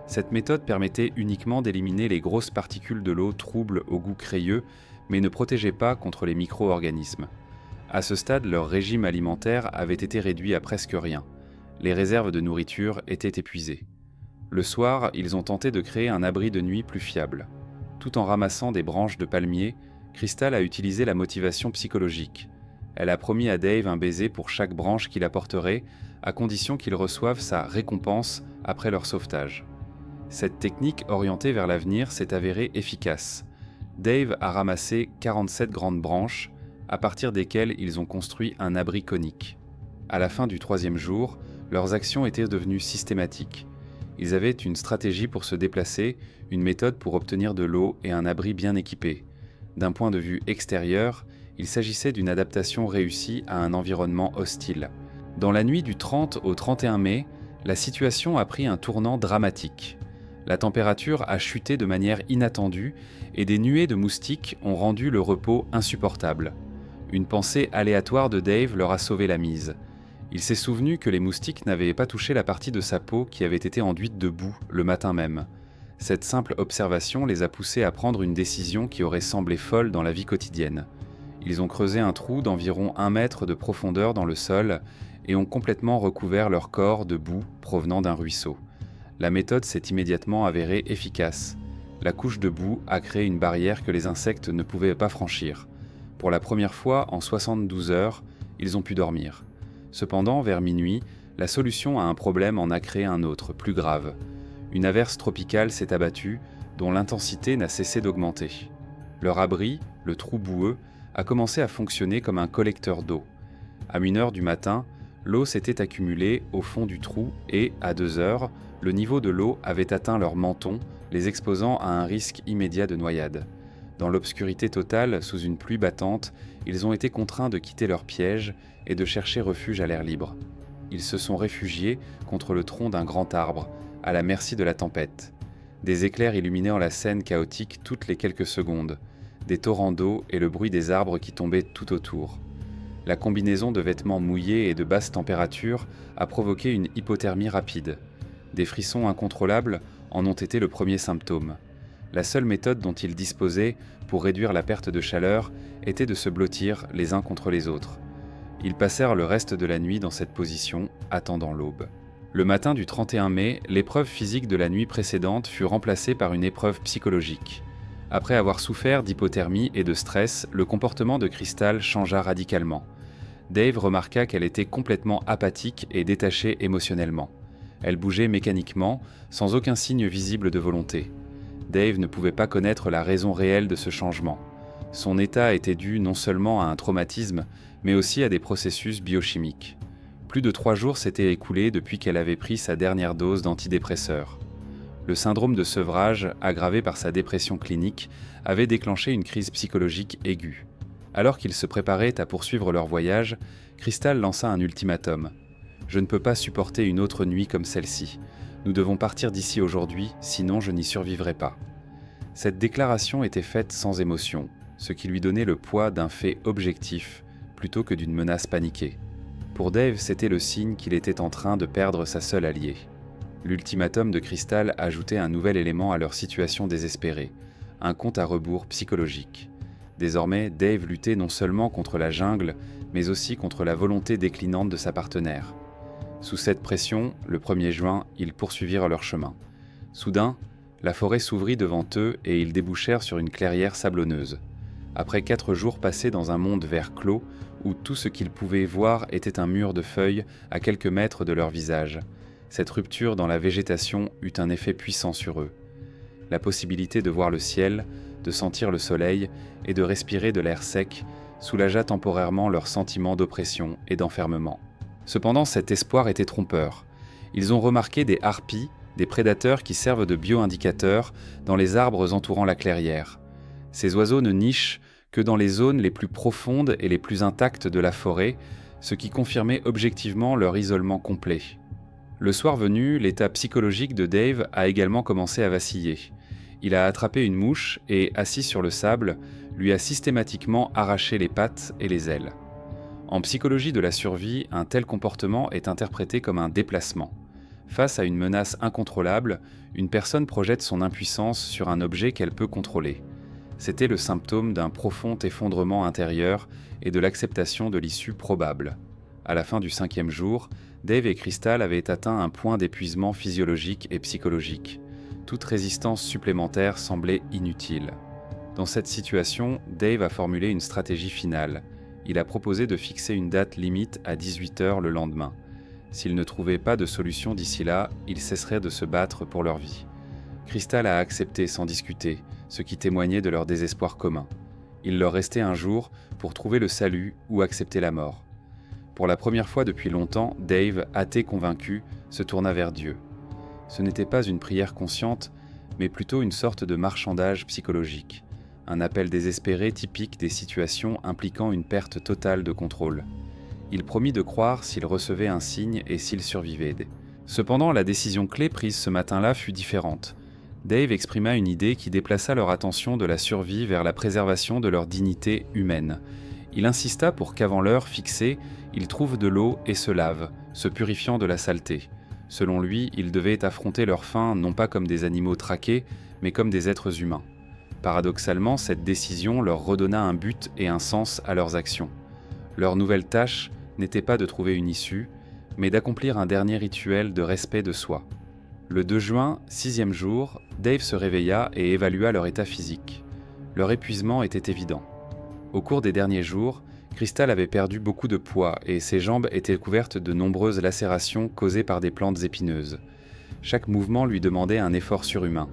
Cette méthode permettait uniquement d'éliminer les grosses particules de l'eau troubles au goût crayeux, mais ne protégeaient pas contre les micro-organismes. À ce stade, leur régime alimentaire avait été réduit à presque rien. Les réserves de nourriture étaient épuisées. Le soir, ils ont tenté de créer un abri de nuit plus fiable. Tout en ramassant des branches de palmier, Crystal a utilisé la motivation psychologique. Elle a promis à Dave un baiser pour chaque branche qu'il apporterait, à condition qu'il reçoive sa récompense après leur sauvetage. Cette technique orientée vers l'avenir s'est avérée efficace. Dave a ramassé 47 grandes branches, à partir desquelles ils ont construit un abri conique. À la fin du 3e jour, leurs actions étaient devenues systématiques. Ils avaient une stratégie pour se déplacer, une méthode pour obtenir de l'eau et un abri bien équipé. D'un point de vue extérieur, il s'agissait d'une adaptation réussie à un environnement hostile. Dans la nuit du 30 au 31 mai, la situation a pris un tournant dramatique. La température a chuté de manière inattendue et des nuées de moustiques ont rendu le repos insupportable. Une pensée aléatoire de Dave leur a sauvé la mise. Il s'est souvenu que les moustiques n'avaient pas touché la partie de sa peau qui avait été enduite de boue le matin même. Cette simple observation les a poussés à prendre une décision qui aurait semblé folle dans la vie quotidienne. Ils ont creusé un trou d'environ 1 mètre de profondeur dans le sol et ont complètement recouvert leur corps de boue provenant d'un ruisseau. La méthode s'est immédiatement avérée efficace. La couche de boue a créé une barrière que les insectes ne pouvaient pas franchir. Pour la première fois en 72 heures, ils ont pu dormir. Cependant, vers minuit, la solution à un problème en a créé un autre, plus grave. Une averse tropicale s'est abattue, dont l'intensité n'a cessé d'augmenter. Leur abri, le trou boueux, a commencé à fonctionner comme un collecteur d'eau. À 1 heure du matin, l'eau s'était accumulée au fond du trou et, à 2 heures, le niveau de l'eau avait atteint leur menton, les exposant à un risque immédiat de noyade. Dans l'obscurité totale, sous une pluie battante, ils ont été contraints de quitter leur piège et de chercher refuge à l'air libre. Ils se sont réfugiés contre le tronc d'un grand arbre, à la merci de la tempête. Des éclairs illuminaient la scène chaotique toutes les quelques secondes, des torrents d'eau et le bruit des arbres qui tombaient tout autour. La combinaison de vêtements mouillés et de basse température a provoqué une hypothermie rapide. Des frissons incontrôlables en ont été le premier symptôme. La seule méthode dont ils disposaient pour réduire la perte de chaleur était de se blottir les uns contre les autres. Ils passèrent le reste de la nuit dans cette position, attendant l'aube. Le matin du 31 mai, l'épreuve physique de la nuit précédente fut remplacée par une épreuve psychologique. Après avoir souffert d'hypothermie et de stress, le comportement de Crystal changea radicalement. Dave remarqua qu'elle était complètement apathique et détachée émotionnellement. Elle bougeait mécaniquement, sans aucun signe visible de volonté. Dave ne pouvait pas connaître la raison réelle de ce changement. Son état était dû non seulement à un traumatisme, mais aussi à des processus biochimiques. Plus de 3 jours s'étaient écoulés depuis qu'elle avait pris sa dernière dose d'antidépresseurs. Le syndrome de sevrage, aggravé par sa dépression clinique, avait déclenché une crise psychologique aiguë. Alors qu'ils se préparaient à poursuivre leur voyage, Crystal lança un ultimatum. « Je ne peux pas supporter une autre nuit comme celle-ci. Nous devons partir d'ici aujourd'hui, sinon je n'y survivrai pas. » Cette déclaration était faite sans émotion, ce qui lui donnait le poids d'un fait objectif plutôt que d'une menace paniquée. Pour Dave, c'était le signe qu'il était en train de perdre sa seule alliée. L'ultimatum de Crystal ajoutait un nouvel élément à leur situation désespérée, un compte à rebours psychologique. Désormais, Dave luttait non seulement contre la jungle, mais aussi contre la volonté déclinante de sa partenaire. Sous cette pression, le 1er juin, ils poursuivirent leur chemin. Soudain, la forêt s'ouvrit devant eux et ils débouchèrent sur une clairière sablonneuse. Après 4 jours passés dans un monde vert clos, où tout ce qu'ils pouvaient voir était un mur de feuilles à quelques mètres de leur visage, cette rupture dans la végétation eut un effet puissant sur eux. La possibilité de voir le ciel, de sentir le soleil et de respirer de l'air sec soulagea temporairement leur sentiment d'oppression et d'enfermement. Cependant, cet espoir était trompeur. Ils ont remarqué des harpies, des prédateurs qui servent de bio-indicateurs dans les arbres entourant la clairière. Ces oiseaux ne nichent que dans les zones les plus profondes et les plus intactes de la forêt, ce qui confirmait objectivement leur isolement complet. Le soir venu, l'état psychologique de Dave a également commencé à vaciller. Il a attrapé une mouche et, assis sur le sable, lui a systématiquement arraché les pattes et les ailes. En psychologie de la survie, un tel comportement est interprété comme un déplacement. Face à une menace incontrôlable, une personne projette son impuissance sur un objet qu'elle peut contrôler. C'était le symptôme d'un profond effondrement intérieur et de l'acceptation de l'issue probable. À la fin du 5e jour, Dave et Crystal avaient atteint un point d'épuisement physiologique et psychologique. Toute résistance supplémentaire semblait inutile. Dans cette situation, Dave a formulé une stratégie finale. Il a proposé de fixer une date limite à 18h le lendemain. S'ils ne trouvaient pas de solution d'ici là, ils cesseraient de se battre pour leur vie. Crystal a accepté sans discuter, ce qui témoignait de leur désespoir commun. Il leur restait un jour pour trouver le salut ou accepter la mort. Pour la première fois depuis longtemps, Dave, athée convaincu, se tourna vers Dieu. Ce n'était pas une prière consciente, mais plutôt une sorte de marchandage psychologique, un appel désespéré typique des situations impliquant une perte totale de contrôle. Il promit de croire s'il recevait un signe et s'il survivait. Cependant, la décision clé prise ce matin-là fut différente. Dave exprima une idée qui déplaça leur attention de la survie vers la préservation de leur dignité humaine. Il insista pour qu'avant l'heure fixée, ils trouvent de l'eau et se lavent, se purifiant de la saleté. Selon lui, ils devaient affronter leur faim non pas comme des animaux traqués, mais comme des êtres humains. Paradoxalement, cette décision leur redonna un but et un sens à leurs actions. Leur nouvelle tâche n'était pas de trouver une issue, mais d'accomplir un dernier rituel de respect de soi. Le 2 juin, 6e jour, Dave se réveilla et évalua leur état physique. Leur épuisement était évident. Au cours des derniers jours, Crystal avait perdu beaucoup de poids et ses jambes étaient couvertes de nombreuses lacérations causées par des plantes épineuses. Chaque mouvement lui demandait un effort surhumain.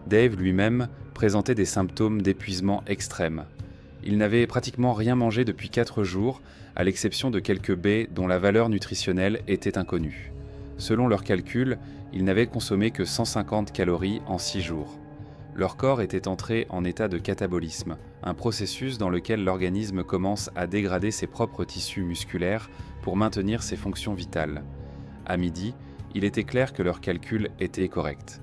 Dave lui-même présentait des symptômes d'épuisement extrême. Il n'avait pratiquement rien mangé depuis 4 jours, à l'exception de quelques baies dont la valeur nutritionnelle était inconnue. Selon leurs calculs, ils n'avaient consommé que 150 calories en 6 jours. Leur corps était entré en état de catabolisme, un processus dans lequel l'organisme commence à dégrader ses propres tissus musculaires pour maintenir ses fonctions vitales. À midi, il était clair que leurs calculs étaient corrects.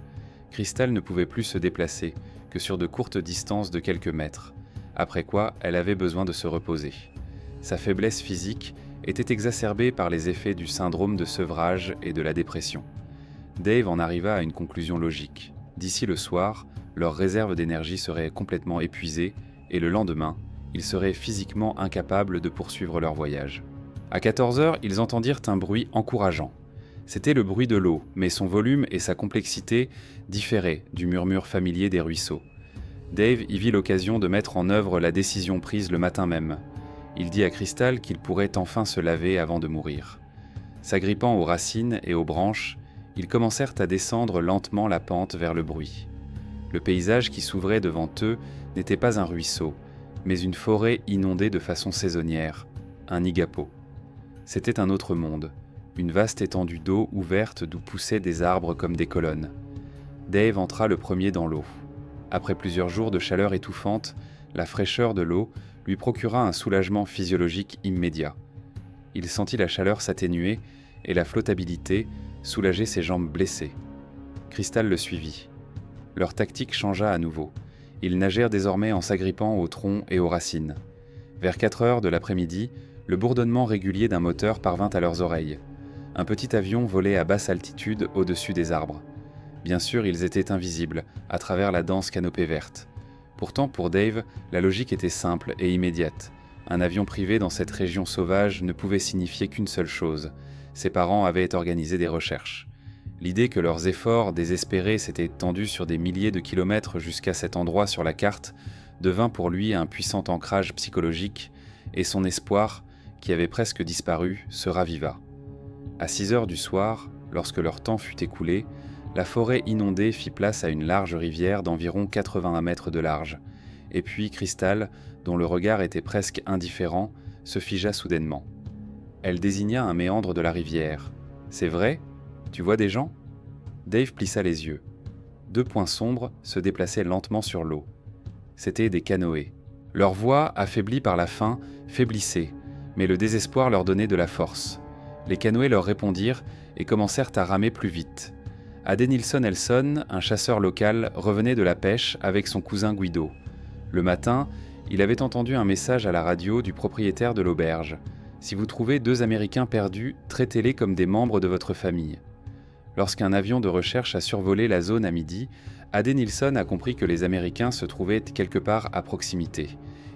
Crystal ne pouvait plus se déplacer, que sur de courtes distances de quelques mètres, après quoi elle avait besoin de se reposer. Sa faiblesse physique était exacerbée par les effets du syndrome de sevrage et de la dépression. Dave en arriva à une conclusion logique. D'ici le soir, leur réserve d'énergie serait complètement épuisée et le lendemain, ils seraient physiquement incapables de poursuivre leur voyage. À 14h, ils entendirent un bruit encourageant. C'était le bruit de l'eau, mais son volume et sa complexité différaient du murmure familier des ruisseaux. Dave y vit l'occasion de mettre en œuvre la décision prise le matin même. Il dit à Crystal qu'il pourrait enfin se laver avant de mourir. S'agrippant aux racines et aux branches, ils commencèrent à descendre lentement la pente vers le bruit. Le paysage qui s'ouvrait devant eux n'était pas un ruisseau, mais une forêt inondée de façon saisonnière, un igapo. C'était un autre monde, une vaste étendue d'eau ouverte d'où poussaient des arbres comme des colonnes. Dave entra le premier dans l'eau. Après plusieurs jours de chaleur étouffante, la fraîcheur de l'eau lui procura un soulagement physiologique immédiat. Il sentit la chaleur s'atténuer et la flottabilité soulager ses jambes blessées. Crystal le suivit. Leur tactique changea à nouveau. Ils nagèrent désormais en s'agrippant au tronc et aux racines. Vers 4 heures de l'après-midi, le bourdonnement régulier d'un moteur parvint à leurs oreilles. Un petit avion volait à basse altitude au-dessus des arbres. Bien sûr, ils étaient invisibles, à travers la dense canopée verte. Pourtant, pour Dave, la logique était simple et immédiate. Un avion privé dans cette région sauvage ne pouvait signifier qu'une seule chose. Ses parents avaient organisé des recherches. L'idée que leurs efforts désespérés s'étaient tendus sur des milliers de kilomètres jusqu'à cet endroit sur la carte devint pour lui un puissant ancrage psychologique, et son espoir, qui avait presque disparu, se raviva. À 6 heures du soir, lorsque leur temps fut écoulé, la forêt inondée fit place à une large rivière d'environ 81 mètres de large, et puis Crystal, dont le regard était presque indifférent, se figea soudainement. Elle désigna un méandre de la rivière. « C'est vrai ? Tu vois des gens ?» Dave plissa les yeux. 2 points sombres se déplaçaient lentement sur l'eau. C'étaient des canoës. Leur voix, affaiblie par la faim, faiblissait, mais le désespoir leur donnait de la force. Les canoës leur répondirent et commencèrent à ramer plus vite. Adenilson Elson, un chasseur local, revenait de la pêche avec son cousin Guido. Le matin, il avait entendu un message à la radio du propriétaire de l'auberge. « Si vous trouvez 2 Américains perdus, traitez-les comme des membres de votre famille. » Lorsqu'un avion de recherche a survolé la zone à midi, Adenilson a compris que les Américains se trouvaient quelque part à proximité.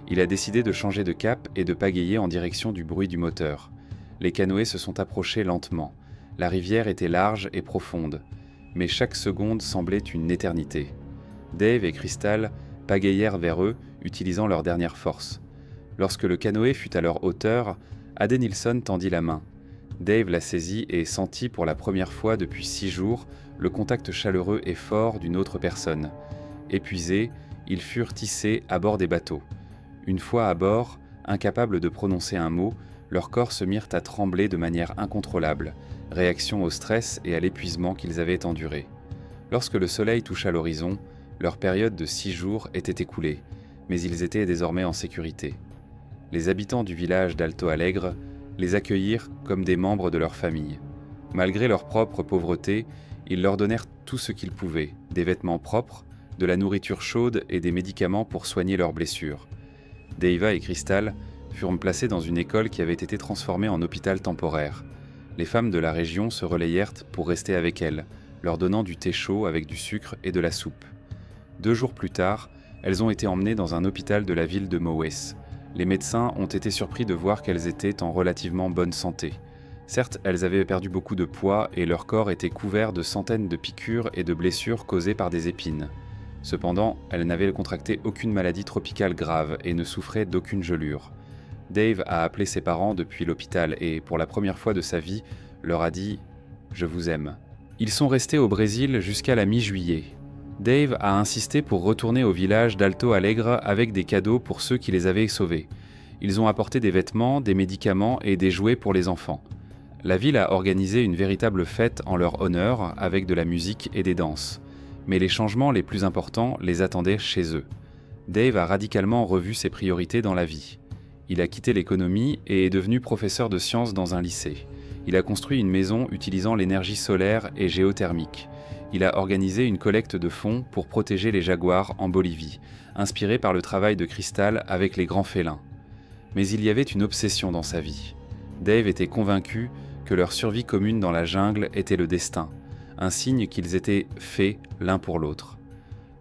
Il a décidé de changer de cap et de pagayer en direction du bruit du moteur. Les canoës se sont approchés lentement. La rivière était large et profonde, mais chaque seconde semblait une éternité. Dave et Crystal pagayèrent vers eux, utilisant leur dernière force. Lorsque le canoë fut à leur hauteur, Adenilson tendit la main. Dave la saisit et sentit pour la première fois depuis 6 jours le contact chaleureux et fort d'une autre personne. Épuisés, ils furent tissés à bord des bateaux. Une fois à bord, incapables de prononcer un mot, leurs corps se mirent à trembler de manière incontrôlable, réaction au stress et à l'épuisement qu'ils avaient enduré. Lorsque le soleil toucha l'horizon, leur période de 6 jours était écoulée, mais ils étaient désormais en sécurité. Les habitants du village d'Alto Alegre les accueillirent comme des membres de leur famille. Malgré leur propre pauvreté, ils leur donnèrent tout ce qu'ils pouvaient, des vêtements propres, de la nourriture chaude et des médicaments pour soigner leurs blessures. Deiva et Crystal furent placés dans une école qui avait été transformée en hôpital temporaire. Les femmes de la région se relayèrent pour rester avec elles, leur donnant du thé chaud avec du sucre et de la soupe. 2 jours plus tard, elles ont été emmenées dans un hôpital de la ville de Mowes. Les médecins ont été surpris de voir qu'elles étaient en relativement bonne santé. Certes, elles avaient perdu beaucoup de poids et leur corps était couvert de centaines de piqûres et de blessures causées par des épines. Cependant, elles n'avaient contracté aucune maladie tropicale grave et ne souffraient d'aucune gelure. Dave a appelé ses parents depuis l'hôpital et, pour la première fois de sa vie, leur a dit « Je vous aime ». Ils sont restés au Brésil jusqu'à la mi-juillet. Dave a insisté pour retourner au village d'Alto Alegre avec des cadeaux pour ceux qui les avaient sauvés. Ils ont apporté des vêtements, des médicaments et des jouets pour les enfants. La ville a organisé une véritable fête en leur honneur avec de la musique et des danses. Mais les changements les plus importants les attendaient chez eux. Dave a radicalement revu ses priorités dans la vie. Il a quitté l'économie et est devenu professeur de sciences dans un lycée. Il a construit une maison utilisant l'énergie solaire et géothermique. Il a organisé une collecte de fonds pour protéger les jaguars en Bolivie, inspiré par le travail de Crystal avec les grands félins. Mais il y avait une obsession dans sa vie. Dave était convaincu que leur survie commune dans la jungle était le destin, un signe qu'ils étaient faits l'un pour l'autre.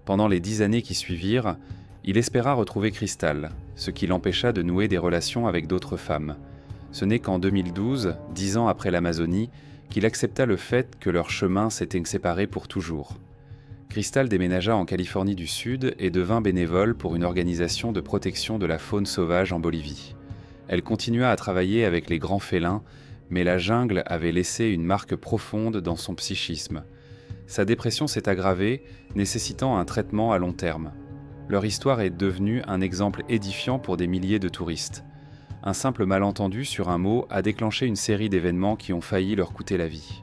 Pendant les 10 années qui suivirent, il espéra retrouver Crystal, ce qui l'empêcha de nouer des relations avec d'autres femmes. Ce n'est qu'en 2012, 10 ans après l'Amazonie, qu'il accepta le fait que leurs chemins s'étaient séparés pour toujours. Crystal déménagea en Californie du Sud et devint bénévole pour une organisation de protection de la faune sauvage en Bolivie. Elle continua à travailler avec les grands félins, mais la jungle avait laissé une marque profonde dans son psychisme. Sa dépression s'est aggravée, nécessitant un traitement à long terme. Leur histoire est devenue un exemple édifiant pour des milliers de touristes. Un simple malentendu sur un mot a déclenché une série d'événements qui ont failli leur coûter la vie.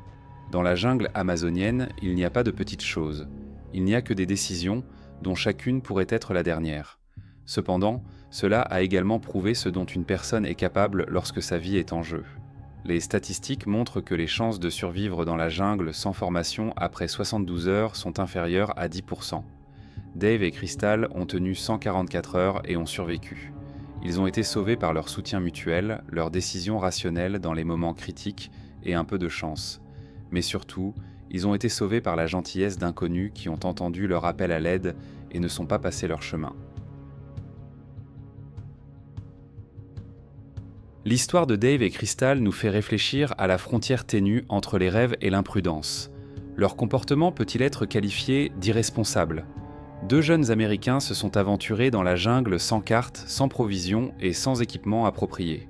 Dans la jungle amazonienne, il n'y a pas de petites choses. Il n'y a que des décisions, dont chacune pourrait être la dernière. Cependant, cela a également prouvé ce dont une personne est capable lorsque sa vie est en jeu. Les statistiques montrent que les chances de survivre dans la jungle sans formation après 72 heures sont inférieures à 10%. Dave et Crystal ont tenu 144 heures et ont survécu. Ils ont été sauvés par leur soutien mutuel, leur décision rationnelle dans les moments critiques et un peu de chance. Mais surtout, ils ont été sauvés par la gentillesse d'inconnus qui ont entendu leur appel à l'aide et ne sont pas passés leur chemin. L'histoire de Dave et Crystal nous fait réfléchir à la frontière ténue entre les rêves et l'imprudence. Leur comportement peut-il être qualifié d'irresponsable ? 2 jeunes Américains se sont aventurés dans la jungle sans carte, sans provisions et sans équipement approprié.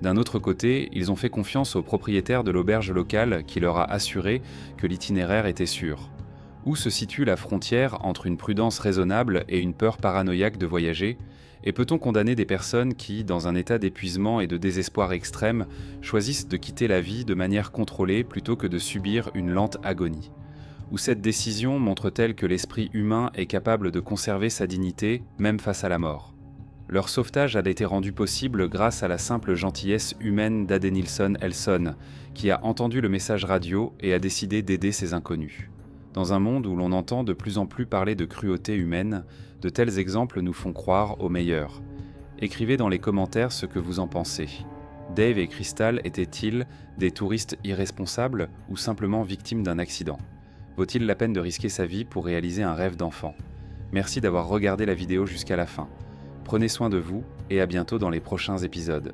D'un autre côté, ils ont fait confiance au propriétaire de l'auberge locale qui leur a assuré que l'itinéraire était sûr. Où se situe la frontière entre une prudence raisonnable et une peur paranoïaque de voyager ? Et peut-on condamner des personnes qui, dans un état d'épuisement et de désespoir extrême, choisissent de quitter la vie de manière contrôlée plutôt que de subir une lente agonie ? Ou cette décision montre-t-elle que l'esprit humain est capable de conserver sa dignité, même face à la mort ? Leur sauvetage a été rendu possible grâce à la simple gentillesse humaine d'Adenilson Elson, qui a entendu le message radio et a décidé d'aider ces inconnus. Dans un monde où l'on entend de plus en plus parler de cruauté humaine, de tels exemples nous font croire au meilleur. Écrivez dans les commentaires ce que vous en pensez. Dave et Crystal étaient-ils des touristes irresponsables ou simplement victimes d'un accident? Vaut-il la peine de risquer sa vie pour réaliser un rêve d'enfant? Merci d'avoir regardé la vidéo jusqu'à la fin. Prenez soin de vous et à bientôt dans les prochains épisodes.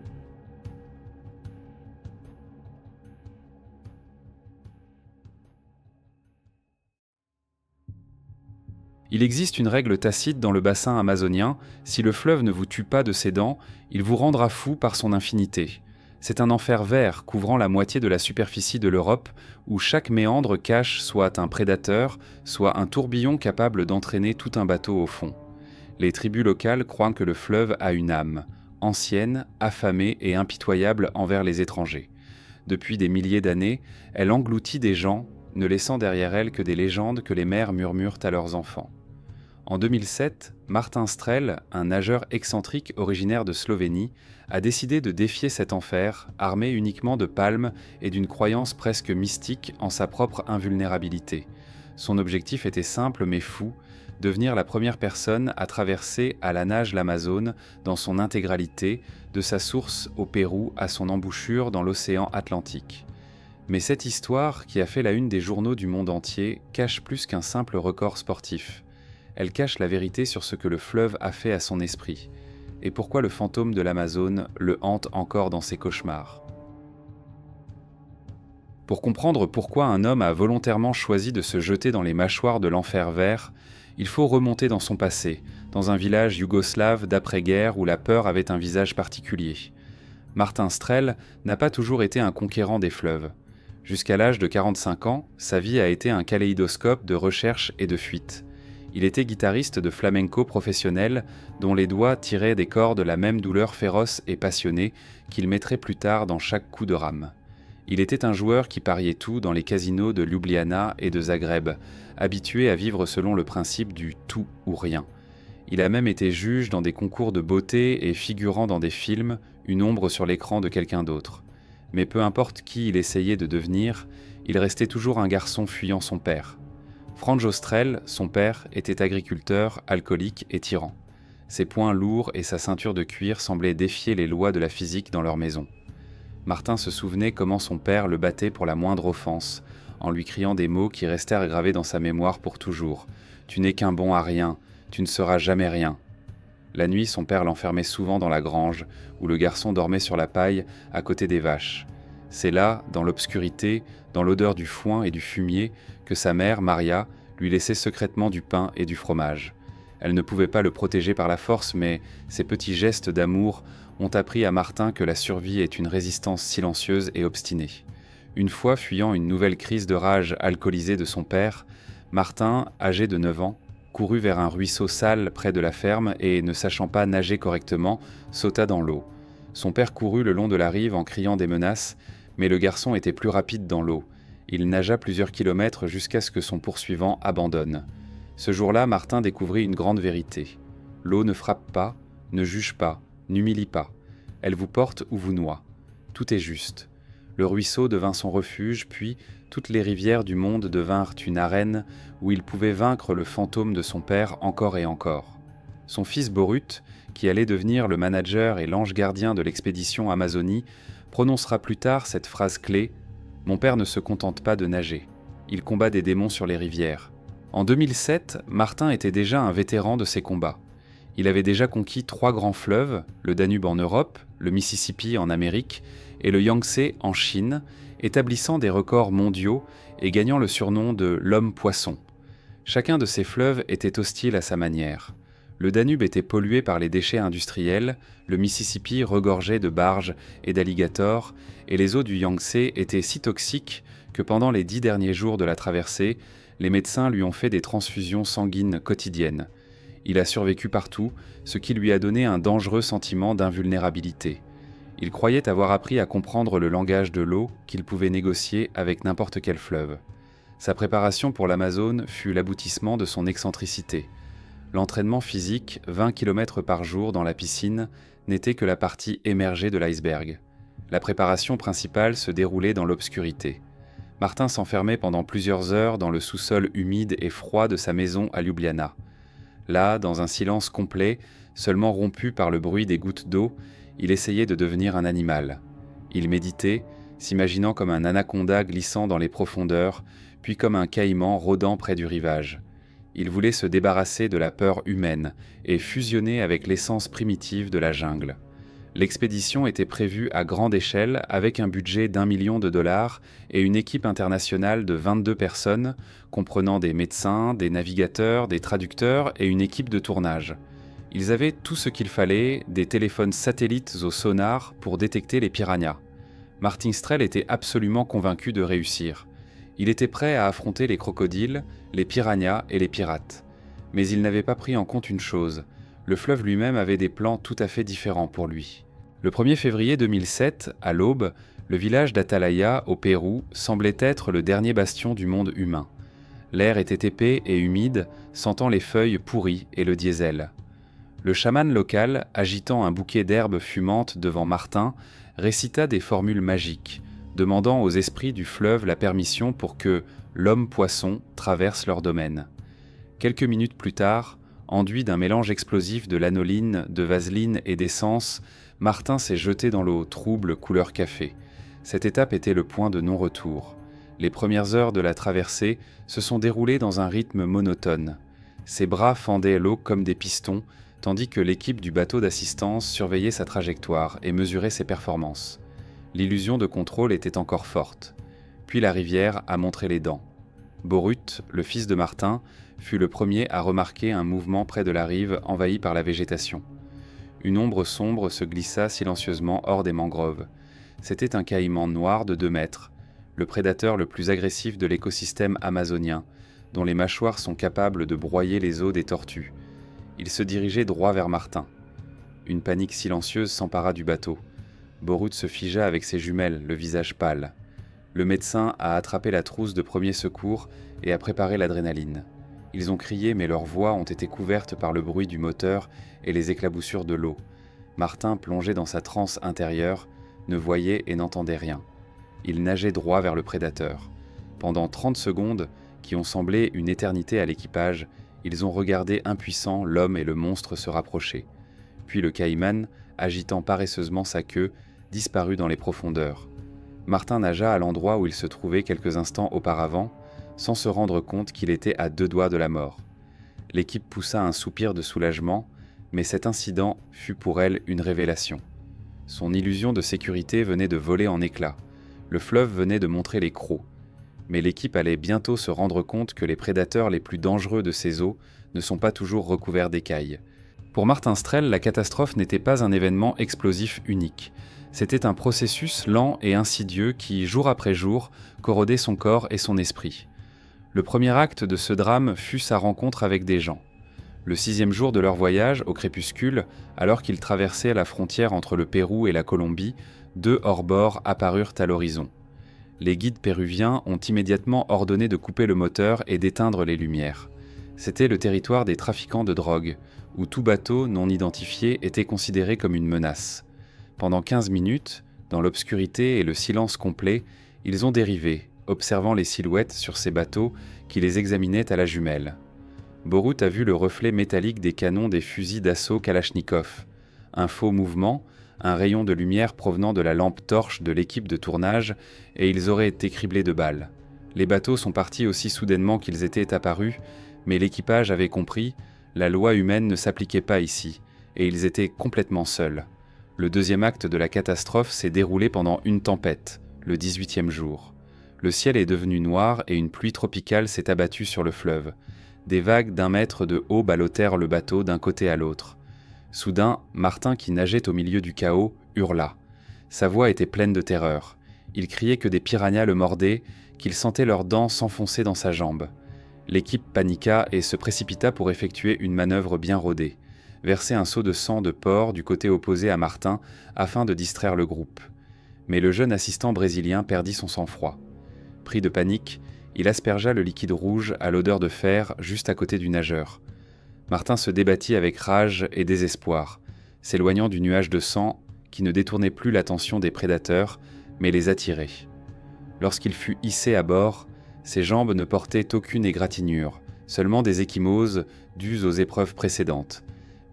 Il existe une règle tacite dans le bassin amazonien: si le fleuve ne vous tue pas de ses dents, il vous rendra fou par son infinité. C'est un enfer vert couvrant la moitié de la superficie de l'Europe, où chaque méandre cache soit un prédateur, soit un tourbillon capable d'entraîner tout un bateau au fond. Les tribus locales croient que le fleuve a une âme, ancienne, affamée et impitoyable envers les étrangers. Depuis des milliers d'années, elle engloutit des gens, ne laissant derrière elle que des légendes que les mères murmurent à leurs enfants. En 2007, Martin Strel, un nageur excentrique originaire de Slovénie, a décidé de défier cet enfer, armé uniquement de palmes et d'une croyance presque mystique en sa propre invulnérabilité. Son objectif était simple mais fou: devenir la première personne à traverser à la nage l'Amazone dans son intégralité, de sa source au Pérou à son embouchure dans l'océan Atlantique. Mais cette histoire, qui a fait la une des journaux du monde entier, cache plus qu'un simple record sportif. Elle cache la vérité sur ce que le fleuve a fait à son esprit, et pourquoi le fantôme de l'Amazone le hante encore dans ses cauchemars. Pour comprendre pourquoi un homme a volontairement choisi de se jeter dans les mâchoires de l'enfer vert, il faut remonter dans son passé, dans un village yougoslave d'après-guerre où la peur avait un visage particulier. Martin Strel n'a pas toujours été un conquérant des fleuves. Jusqu'à l'âge de 45 ans, sa vie a été un kaléidoscope de recherche et de fuite. Il était guitariste de flamenco professionnel, dont les doigts tiraient des cordes la même douleur féroce et passionnée qu'il mettrait plus tard dans chaque coup de rame. Il était un joueur qui pariait tout dans les casinos de Ljubljana et de Zagreb, habitué à vivre selon le principe du tout ou rien. Il a même été juge dans des concours de beauté et figurant dans des films, une ombre sur l'écran de quelqu'un d'autre. Mais peu importe qui il essayait de devenir, il restait toujours un garçon fuyant son père. Franjo Strel, son père, était agriculteur, alcoolique et tyran. Ses poings lourds et sa ceinture de cuir semblaient défier les lois de la physique dans leur maison. Martin se souvenait comment son père le battait pour la moindre offense, en lui criant des mots qui restèrent gravés dans sa mémoire pour toujours. « Tu n'es qu'un bon à rien, tu ne seras jamais rien ». La nuit, son père l'enfermait souvent dans la grange, où le garçon dormait sur la paille, à côté des vaches. C'est là, dans l'obscurité, dans l'odeur du foin et du fumier, que sa mère, Maria, lui laissait secrètement du pain et du fromage. Elle ne pouvait pas le protéger par la force, mais ses petits gestes d'amour ont appris à Martin que la survie est une résistance silencieuse et obstinée. Une fois, fuyant une nouvelle crise de rage alcoolisée de son père, Martin, âgé de 9 ans, courut vers un ruisseau sale près de la ferme et, ne sachant pas nager correctement, sauta dans l'eau. Son père courut le long de la rive en criant des menaces, mais le garçon était plus rapide dans l'eau. Il nagea plusieurs kilomètres jusqu'à ce que son poursuivant abandonne. Ce jour-là, Martin découvrit une grande vérité. L'eau ne frappe pas, ne juge pas, n'humilie pas. Elle vous porte ou vous noie. Tout est juste. Le ruisseau devint son refuge, puis toutes les rivières du monde devinrent une arène où il pouvait vaincre le fantôme de son père encore et encore. Son fils Borut, qui allait devenir le manager et l'ange gardien de l'expédition Amazonie, prononcera plus tard cette phrase clé: « Mon père ne se contente pas de nager. Il combat des démons sur les rivières. » En 2007, Martin était déjà un vétéran de ces combats. Il avait déjà conquis 3 grands fleuves, le Danube en Europe, le Mississippi en Amérique et le Yangtze en Chine, établissant des records mondiaux et gagnant le surnom de « l'homme-poisson ». Chacun de ces fleuves était hostile à sa manière. Le Danube était pollué par les déchets industriels, le Mississippi regorgeait de barges et d'alligators, et les eaux du Yangtze étaient si toxiques que pendant les 10 derniers jours de la traversée, les médecins lui ont fait des transfusions sanguines quotidiennes. Il a survécu partout, ce qui lui a donné un dangereux sentiment d'invulnérabilité. Il croyait avoir appris à comprendre le langage de l'eau qu'il pouvait négocier avec n'importe quel fleuve. Sa préparation pour l'Amazone fut l'aboutissement de son excentricité. L'entraînement physique, 20 km par jour dans la piscine, n'était que la partie émergée de l'iceberg. La préparation principale se déroulait dans l'obscurité. Martin s'enfermait pendant plusieurs heures dans le sous-sol humide et froid de sa maison à Ljubljana. Là, dans un silence complet, seulement rompu par le bruit des gouttes d'eau, il essayait de devenir un animal. Il méditait, s'imaginant comme un anaconda glissant dans les profondeurs, puis comme un caïman rôdant près du rivage. Il voulait se débarrasser de la peur humaine et fusionner avec l'essence primitive de la jungle. L'expédition était prévue à grande échelle avec un budget d'1 million de dollars et une équipe internationale de 22 personnes, comprenant des médecins, des navigateurs, des traducteurs et une équipe de tournage. Ils avaient tout ce qu'il fallait, des téléphones satellites au sonar pour détecter les piranhas. Martin Strel était absolument convaincu de réussir. Il était prêt à affronter les crocodiles, les piranhas et les pirates. Mais il n'avait pas pris en compte une chose. Le fleuve lui-même avait des plans tout à fait différents pour lui. Le 1er février 2007, à l'aube, le village d'Atalaya, au Pérou, semblait être le dernier bastion du monde humain. L'air était épais et humide, sentant les feuilles pourries et le diesel. Le chaman local, agitant un bouquet d'herbes fumantes devant Martin, récita des formules magiques, demandant aux esprits du fleuve la permission pour que l'homme-poisson traverse leur domaine. Quelques minutes plus tard, enduit d'un mélange explosif de lanoline, de vaseline et d'essence, Martin s'est jeté dans l'eau trouble couleur café. Cette étape était le point de non-retour. Les premières heures de la traversée se sont déroulées dans un rythme monotone. Ses bras fendaient l'eau comme des pistons, tandis que l'équipe du bateau d'assistance surveillait sa trajectoire et mesurait ses performances. L'illusion de contrôle était encore forte. Puis la rivière a montré les dents. Borut, le fils de Martin, fut le premier à remarquer un mouvement près de la rive envahi par la végétation. Une ombre sombre se glissa silencieusement hors des mangroves. C'était un caïman noir de 2 mètres, le prédateur le plus agressif de l'écosystème amazonien, dont les mâchoires sont capables de broyer les os des tortues. Il se dirigeait droit vers Martin. Une panique silencieuse s'empara du bateau. Borut se figea avec ses jumelles, le visage pâle. Le médecin a attrapé la trousse de premier secours et a préparé l'adrénaline. Ils ont crié, mais leurs voix ont été couvertes par le bruit du moteur et les éclaboussures de l'eau. Martin, plongé dans sa transe intérieure, ne voyait et n'entendait rien. Il nageait droit vers le prédateur. Pendant 30 secondes, qui ont semblé une éternité à l'équipage, ils ont regardé impuissants l'homme et le monstre se rapprocher. Puis le caïman, agitant paresseusement sa queue, disparut dans les profondeurs. Martin nagea à l'endroit où il se trouvait quelques instants auparavant, sans se rendre compte qu'il était à 2 doigts de la mort. L'équipe poussa un soupir de soulagement, mais cet incident fut pour elle une révélation. Son illusion de sécurité venait de voler en éclats. Le fleuve venait de montrer les crocs. Mais l'équipe allait bientôt se rendre compte que les prédateurs les plus dangereux de ces eaux ne sont pas toujours recouverts d'écailles. Pour Martin Strel, la catastrophe n'était pas un événement explosif unique. C'était un processus lent et insidieux qui, jour après jour, corrodait son corps et son esprit. Le premier acte de ce drame fut sa rencontre avec des gens. Le 6e jour de leur voyage, au crépuscule, alors qu'ils traversaient la frontière entre le Pérou et la Colombie, 2 hors-bord apparurent à l'horizon. Les guides péruviens ont immédiatement ordonné de couper le moteur et d'éteindre les lumières. C'était le territoire des trafiquants de drogue, où tout bateau non identifié était considéré comme une menace. Pendant 15 minutes, dans l'obscurité et le silence complet, ils ont dérivé, observant les silhouettes sur ces bateaux qui les examinaient à la jumelle. Borut a vu le reflet métallique des canons des fusils d'assaut Kalachnikov. Un faux mouvement, un rayon de lumière provenant de la lampe torche de l'équipe de tournage, et ils auraient été criblés de balles. Les bateaux sont partis aussi soudainement qu'ils étaient apparus, mais l'équipage avait compris, la loi humaine ne s'appliquait pas ici, et ils étaient complètement seuls. Le 2e acte de la catastrophe s'est déroulé pendant une tempête, le 18e jour. Le ciel est devenu noir et une pluie tropicale s'est abattue sur le fleuve. Des vagues d'1 mètre de haut ballottèrent le bateau d'un côté à l'autre. Soudain, Martin, qui nageait au milieu du chaos, hurla. Sa voix était pleine de terreur. Il criait que des piranhas le mordaient, qu'il sentait leurs dents s'enfoncer dans sa jambe. L'équipe paniqua et se précipita pour effectuer une manœuvre bien rodée. Verser un seau de sang de porc du côté opposé à Martin afin de distraire le groupe. Mais le jeune assistant brésilien perdit son sang-froid. Pris de panique, il aspergea le liquide rouge à l'odeur de fer juste à côté du nageur. Martin se débattit avec rage et désespoir, s'éloignant du nuage de sang qui ne détournait plus l'attention des prédateurs, mais les attirait. Lorsqu'il fut hissé à bord, ses jambes ne portaient aucune égratignure, seulement des ecchymoses dues aux épreuves précédentes.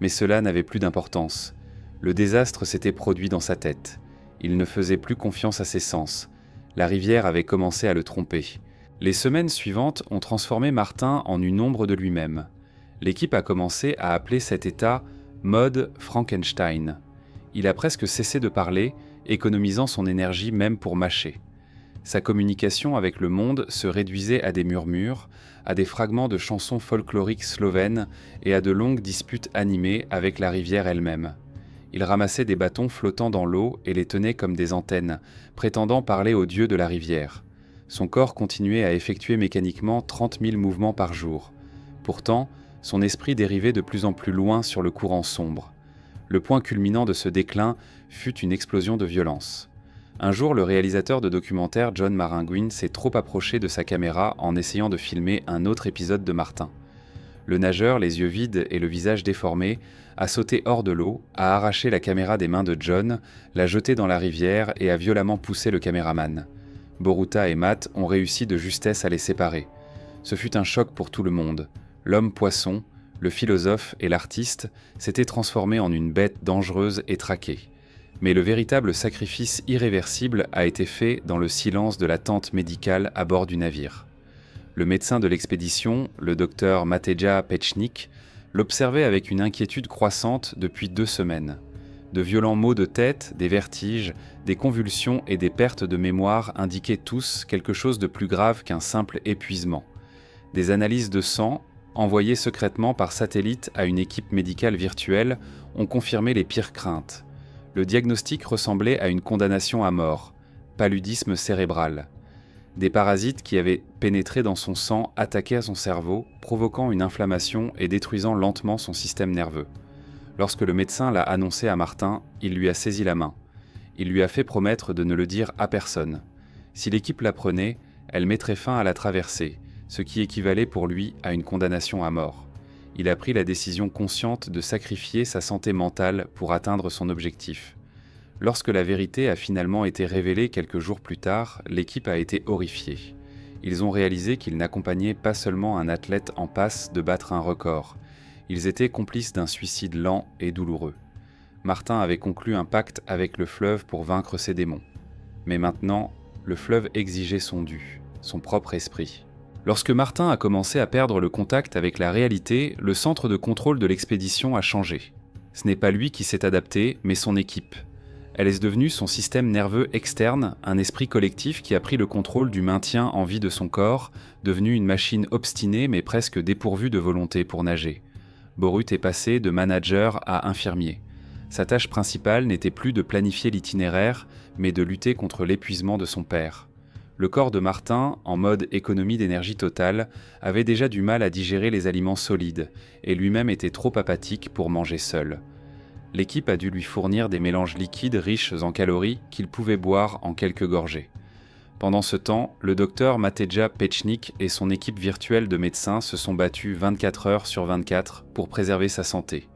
Mais cela n'avait plus d'importance. Le désastre s'était produit dans sa tête. Il ne faisait plus confiance à ses sens. La rivière avait commencé à le tromper. Les semaines suivantes ont transformé Martin en une ombre de lui-même. L'équipe a commencé à appeler cet état « mode Frankenstein ». Il a presque cessé de parler, économisant son énergie même pour mâcher. Sa communication avec le monde se réduisait à des murmures, à des fragments de chansons folkloriques slovènes et à de longues disputes animées avec la rivière elle-même. Il ramassait des bâtons flottant dans l'eau et les tenait comme des antennes, prétendant parler aux dieux de la rivière. Son corps continuait à effectuer mécaniquement 30 000 mouvements par jour. Pourtant, son esprit dérivait de plus en plus loin sur le courant sombre. Le point culminant de ce déclin fut une explosion de violence. Un jour, le réalisateur de documentaire John Marangouin s'est trop approché de sa caméra en essayant de filmer un autre épisode de Martin. Le nageur, les yeux vides et le visage déformé, a sauté hors de l'eau, a arraché la caméra des mains de John, l'a jetée dans la rivière et a violemment poussé le caméraman. Boruta et Matt ont réussi de justesse à les séparer. Ce fut un choc pour tout le monde. L'homme-poisson, le philosophe et l'artiste s'étaient transformés en une bête dangereuse et traquée. Mais le véritable sacrifice irréversible a été fait dans le silence de la tente médicale à bord du navire. Le médecin de l'expédition, le docteur Mateja Pečnik, l'observait avec une inquiétude croissante depuis 2 semaines. De violents maux de tête, des vertiges, des convulsions et des pertes de mémoire indiquaient tous quelque chose de plus grave qu'un simple épuisement. Des analyses de sang, envoyées secrètement par satellite à une équipe médicale virtuelle, ont confirmé les pires craintes. Le diagnostic ressemblait à une condamnation à mort, paludisme cérébral. Des parasites qui avaient pénétré dans son sang attaquaient à son cerveau, provoquant une inflammation et détruisant lentement son système nerveux. Lorsque le médecin l'a annoncé à Martin, il lui a saisi la main. Il lui a fait promettre de ne le dire à personne. Si l'équipe l'apprenait, elle mettrait fin à la traversée, ce qui équivalait pour lui à une condamnation à mort. Il a pris la décision consciente de sacrifier sa santé mentale pour atteindre son objectif. Lorsque la vérité a finalement été révélée quelques jours plus tard, l'équipe a été horrifiée. Ils ont réalisé qu'ils n'accompagnaient pas seulement un athlète en passe de battre un record, ils étaient complices d'un suicide lent et douloureux. Martin avait conclu un pacte avec le fleuve pour vaincre ses démons. Mais maintenant, le fleuve exigeait son dû, son propre esprit. Lorsque Martin a commencé à perdre le contact avec la réalité, le centre de contrôle de l'expédition a changé. Ce n'est pas lui qui s'est adapté, mais son équipe. Elle est devenue son système nerveux externe, un esprit collectif qui a pris le contrôle du maintien en vie de son corps, devenu une machine obstinée mais presque dépourvue de volonté pour nager. Borut est passé de manager à infirmier. Sa tâche principale n'était plus de planifier l'itinéraire, mais de lutter contre l'épuisement de son père. Le corps de Martin, en mode économie d'énergie totale, avait déjà du mal à digérer les aliments solides, et lui-même était trop apathique pour manger seul. L'équipe a dû lui fournir des mélanges liquides riches en calories qu'il pouvait boire en quelques gorgées. Pendant ce temps, le docteur Mateja Pečnik et son équipe virtuelle de médecins se sont battus 24 heures sur 24 pour préserver sa santé.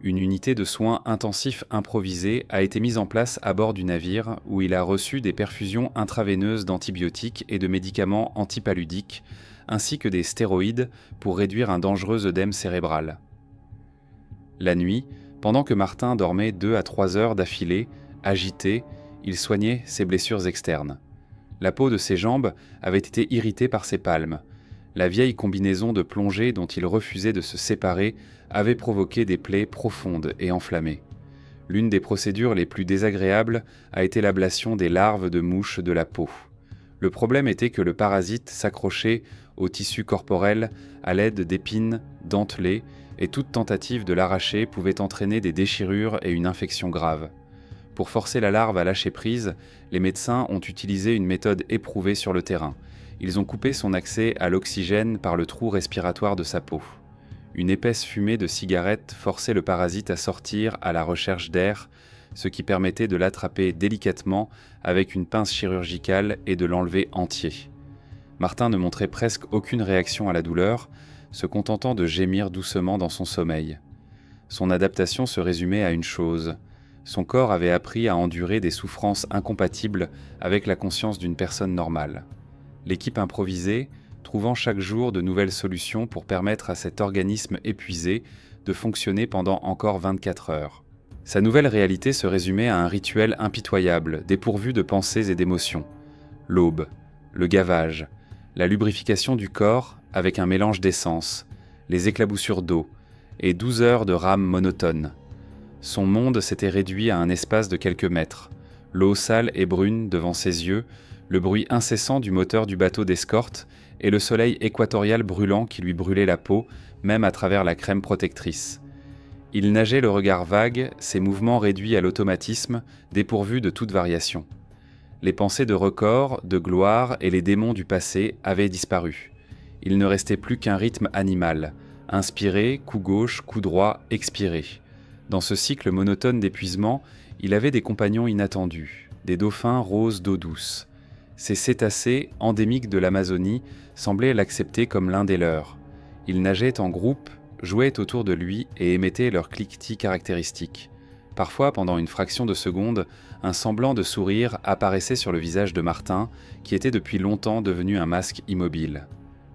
Une unité de soins intensifs improvisée a été mise en place à bord du navire où il a reçu des perfusions intraveineuses d'antibiotiques et de médicaments antipaludiques, ainsi que des stéroïdes pour réduire un dangereux œdème cérébral. La nuit, pendant que Martin dormait 2 à 3 heures d'affilée, agité, il soignait ses blessures externes. La peau de ses jambes avait été irritée par ses palmes. La vieille combinaison de plongée dont il refusait de se séparer avait provoqué des plaies profondes et enflammées. L'une des procédures les plus désagréables a été l'ablation des larves de mouches de la peau. Le problème était que le parasite s'accrochait au tissu corporel à l'aide d'épines dentelées et toute tentative de l'arracher pouvait entraîner des déchirures et une infection grave. Pour forcer la larve à lâcher prise, les médecins ont utilisé une méthode éprouvée sur le terrain. Ils ont coupé son accès à l'oxygène par le trou respiratoire de sa peau. Une épaisse fumée de cigarette forçait le parasite à sortir à la recherche d'air, ce qui permettait de l'attraper délicatement avec une pince chirurgicale et de l'enlever entier. Martin ne montrait presque aucune réaction à la douleur, se contentant de gémir doucement dans son sommeil. Son adaptation se résumait à une chose. Son corps avait appris à endurer des souffrances incompatibles avec la conscience d'une personne normale. L'équipe improvisée, trouvant chaque jour de nouvelles solutions pour permettre à cet organisme épuisé de fonctionner pendant encore 24 heures. Sa nouvelle réalité se résumait à un rituel impitoyable, dépourvu de pensées et d'émotions. L'aube, le gavage, la lubrification du corps avec un mélange d'essence, les éclaboussures d'eau, et 12 heures de rame monotone. Son monde s'était réduit à un espace de quelques mètres, l'eau sale et brune devant ses yeux, le bruit incessant du moteur du bateau d'escorte et le soleil équatorial brûlant qui lui brûlait la peau, même à travers la crème protectrice. Il nageait le regard vague, ses mouvements réduits à l'automatisme, dépourvus de toute variation. Les pensées de record, de gloire et les démons du passé avaient disparu. Il ne restait plus qu'un rythme animal, inspiré, coup gauche, coup droit, expiré. Dans ce cycle monotone d'épuisement, il avait des compagnons inattendus, des dauphins roses d'eau douce. Ces cétacés, endémiques de l'Amazonie, semblaient l'accepter comme l'un des leurs. Ils nageaient en groupe, jouaient autour de lui et émettaient leur cliquetis caractéristique. Parfois, pendant une fraction de seconde, un semblant de sourire apparaissait sur le visage de Martin, qui était depuis longtemps devenu un masque immobile.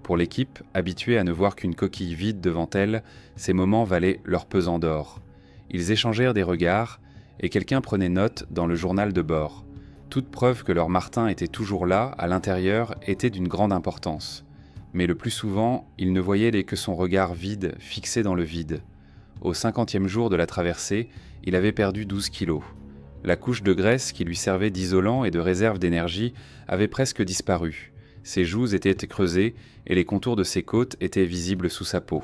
Pour l'équipe, habituée à ne voir qu'une coquille vide devant elle, ces moments valaient leur pesant d'or. Ils échangèrent des regards, et quelqu'un prenait note dans le journal de bord. Toute preuve que leur Martin était toujours là, à l'intérieur, était d'une grande importance. Mais le plus souvent, ils ne voyaient que son regard vide, fixé dans le vide. Au 50e jour de la traversée, il avait perdu 12 kilos. La couche de graisse qui lui servait d'isolant et de réserve d'énergie avait presque disparu. Ses joues étaient creusées et les contours de ses côtes étaient visibles sous sa peau.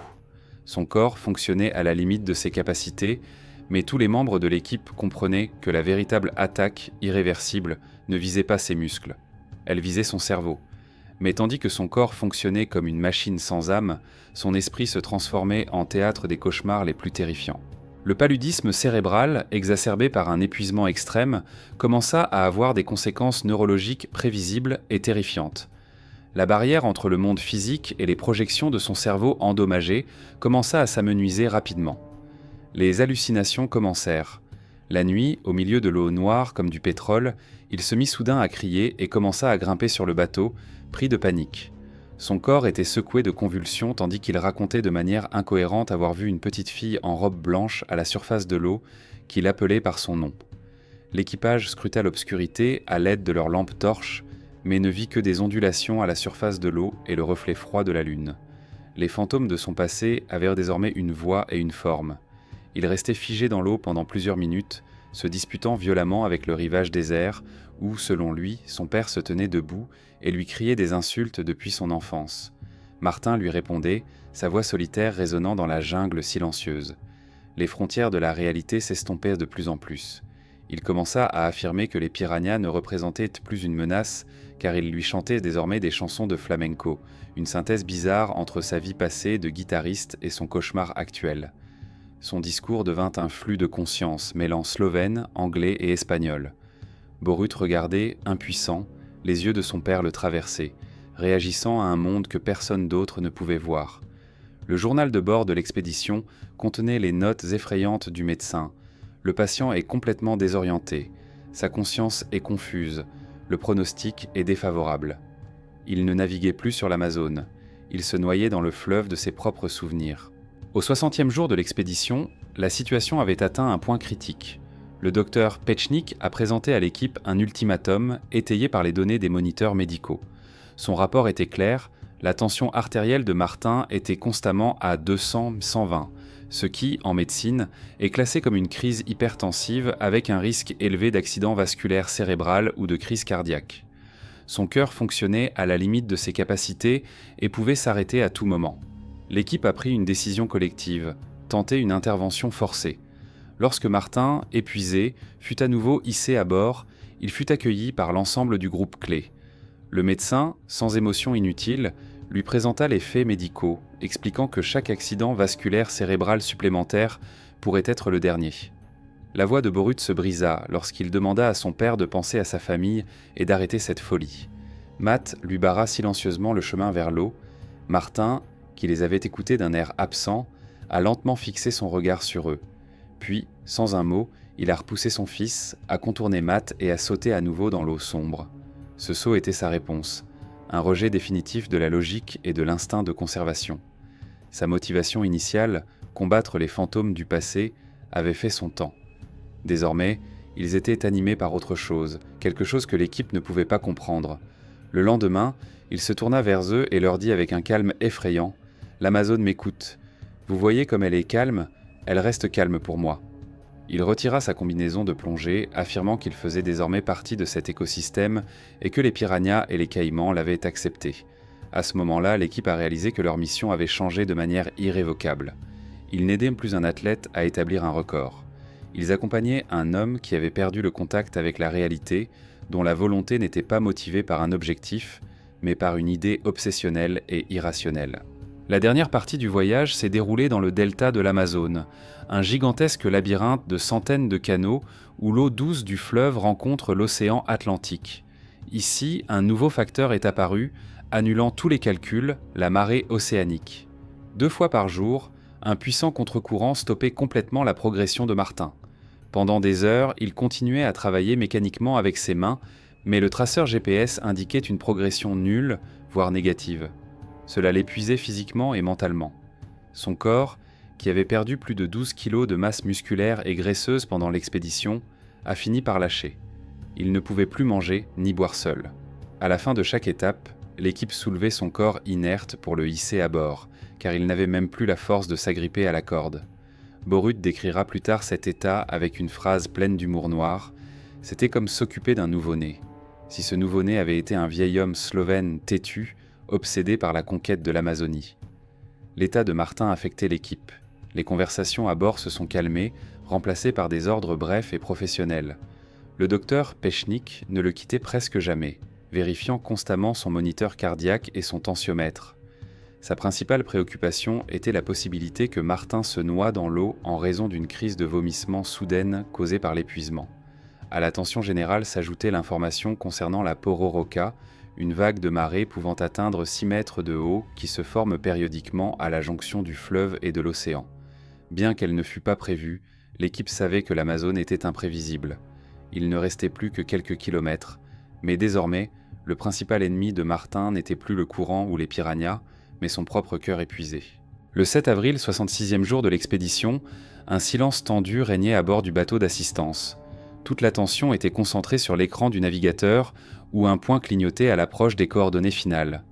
Son corps fonctionnait à la limite de ses capacités, mais tous les membres de l'équipe comprenaient que la véritable attaque irréversible ne visait pas ses muscles. Elle visait son cerveau. Mais tandis que son corps fonctionnait comme une machine sans âme, son esprit se transformait en théâtre des cauchemars les plus terrifiants. Le paludisme cérébral, exacerbé par un épuisement extrême, commença à avoir des conséquences neurologiques prévisibles et terrifiantes. La barrière entre le monde physique et les projections de son cerveau endommagé commença à s'amenuiser rapidement. Les hallucinations commencèrent. La nuit, au milieu de l'eau noire comme du pétrole, il se mit soudain à crier et commença à grimper sur le bateau, pris de panique. Son corps était secoué de convulsions tandis qu'il racontait de manière incohérente avoir vu une petite fille en robe blanche à la surface de l'eau qu'il appelait par son nom. L'équipage scruta l'obscurité à l'aide de leurs lampes torches, mais ne vit que des ondulations à la surface de l'eau et le reflet froid de la lune. Les fantômes de son passé avaient désormais une voix et une forme. Il restait figé dans l'eau pendant plusieurs minutes, se disputant violemment avec le rivage désert, où, selon lui, son père se tenait debout et lui criait des insultes depuis son enfance. Martin lui répondait, sa voix solitaire résonnant dans la jungle silencieuse. Les frontières de la réalité s'estompaient de plus en plus. Il commença à affirmer que les piranhas ne représentaient plus une menace, car il lui chantait désormais des chansons de flamenco, une synthèse bizarre entre sa vie passée de guitariste et son cauchemar actuel. Son discours devint un flux de conscience mêlant slovène, anglais et espagnol. Borut regardait, impuissant, les yeux de son père le traversaient, réagissant à un monde que personne d'autre ne pouvait voir. Le journal de bord de l'expédition contenait les notes effrayantes du médecin. Le patient est complètement désorienté, sa conscience est confuse, le pronostic est défavorable. Il ne naviguait plus sur l'Amazone, il se noyait dans le fleuve de ses propres souvenirs. Au 60e jour de l'expédition, la situation avait atteint un point critique. Le docteur Petchnik a présenté à l'équipe un ultimatum étayé par les données des moniteurs médicaux. Son rapport était clair, la tension artérielle de Martin était constamment à 200-120, ce qui, en médecine, est classé comme une crise hypertensive avec un risque élevé d'accident vasculaire cérébral ou de crise cardiaque. Son cœur fonctionnait à la limite de ses capacités et pouvait s'arrêter à tout moment. L'équipe a pris une décision collective, tenter une intervention forcée. Lorsque Martin, épuisé, fut à nouveau hissé à bord, il fut accueilli par l'ensemble du groupe clé. Le médecin, sans émotion inutile, lui présenta les faits médicaux, expliquant que chaque accident vasculaire cérébral supplémentaire pourrait être le dernier. La voix de Borut se brisa lorsqu'il demanda à son père de penser à sa famille et d'arrêter cette folie. Matt lui barra silencieusement le chemin vers l'eau. Martin, qui les avait écoutés d'un air absent, a lentement fixé son regard sur eux. Puis, sans un mot, il a repoussé son fils, a contourné Matt et a sauté à nouveau dans l'eau sombre. Ce saut était sa réponse, un rejet définitif de la logique et de l'instinct de conservation. Sa motivation initiale, combattre les fantômes du passé, avait fait son temps. Désormais, ils étaient animés par autre chose, quelque chose que l'équipe ne pouvait pas comprendre. Le lendemain, il se tourna vers eux et leur dit avec un calme effrayant : « L'Amazone m'écoute. Vous voyez comme elle est calme, elle reste calme pour moi. » Il retira sa combinaison de plongée, affirmant qu'il faisait désormais partie de cet écosystème et que les piranhas et les caïmans l'avaient accepté. À ce moment-là, l'équipe a réalisé que leur mission avait changé de manière irrévocable. Ils n'aidaient plus un athlète à établir un record. Ils accompagnaient un homme qui avait perdu le contact avec la réalité, dont la volonté n'était pas motivée par un objectif, mais par une idée obsessionnelle et irrationnelle. La dernière partie du voyage s'est déroulée dans le delta de l'Amazone, un gigantesque labyrinthe de centaines de canaux où l'eau douce du fleuve rencontre l'océan Atlantique. Ici, un nouveau facteur est apparu, annulant tous les calculs, la marée océanique. 2 fois par jour, un puissant contre-courant stoppait complètement la progression de Martin. Pendant des heures, il continuait à travailler mécaniquement avec ses mains, mais le traceur GPS indiquait une progression nulle, voire négative. Cela l'épuisait physiquement et mentalement. Son corps, qui avait perdu plus de 12 kilos de masse musculaire et graisseuse pendant l'expédition, a fini par lâcher. Il ne pouvait plus manger ni boire seul. À la fin de chaque étape, l'équipe soulevait son corps inerte pour le hisser à bord, car il n'avait même plus la force de s'agripper à la corde. Borut décrira plus tard cet état avec une phrase pleine d'humour noir : « C'était comme s'occuper d'un nouveau-né. Si ce nouveau-né avait été un vieil homme slovène têtu, obsédé par la conquête de l'Amazonie. » L'état de Martin affectait l'équipe. Les conversations à bord se sont calmées, remplacées par des ordres brefs et professionnels. Le docteur Pechnik ne le quittait presque jamais, vérifiant constamment son moniteur cardiaque et son tensiomètre. Sa principale préoccupation était la possibilité que Martin se noie dans l'eau en raison d'une crise de vomissement soudaine causée par l'épuisement. À la tension générale s'ajoutait l'information concernant la Pororoca, une vague de marée pouvant atteindre 6 mètres de haut qui se forme périodiquement à la jonction du fleuve et de l'océan. Bien qu'elle ne fût pas prévue, l'équipe savait que l'Amazone était imprévisible. Il ne restait plus que quelques kilomètres, mais désormais, le principal ennemi de Martin n'était plus le courant ou les piranhas, mais son propre cœur épuisé. Le 7 avril, 66e jour de l'expédition, un silence tendu régnait à bord du bateau d'assistance. Toute l'attention était concentrée sur l'écran du navigateur, où un point clignotait à l'approche des coordonnées finales.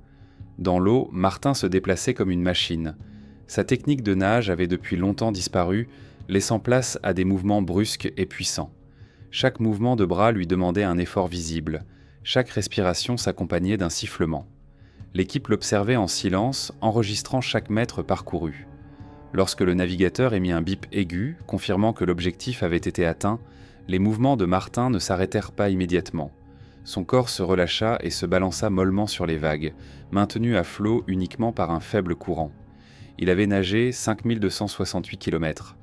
Dans l'eau, Martin se déplaçait comme une machine. Sa technique de nage avait depuis longtemps disparu, laissant place à des mouvements brusques et puissants. Chaque mouvement de bras lui demandait un effort visible. Chaque respiration s'accompagnait d'un sifflement. L'équipe l'observait en silence, enregistrant chaque mètre parcouru. Lorsque le navigateur émit un bip aigu, confirmant que l'objectif avait été atteint, les mouvements de Martin ne s'arrêtèrent pas immédiatement. Son corps se relâcha et se balança mollement sur les vagues, maintenu à flot uniquement par un faible courant. Il avait nagé 5268 km.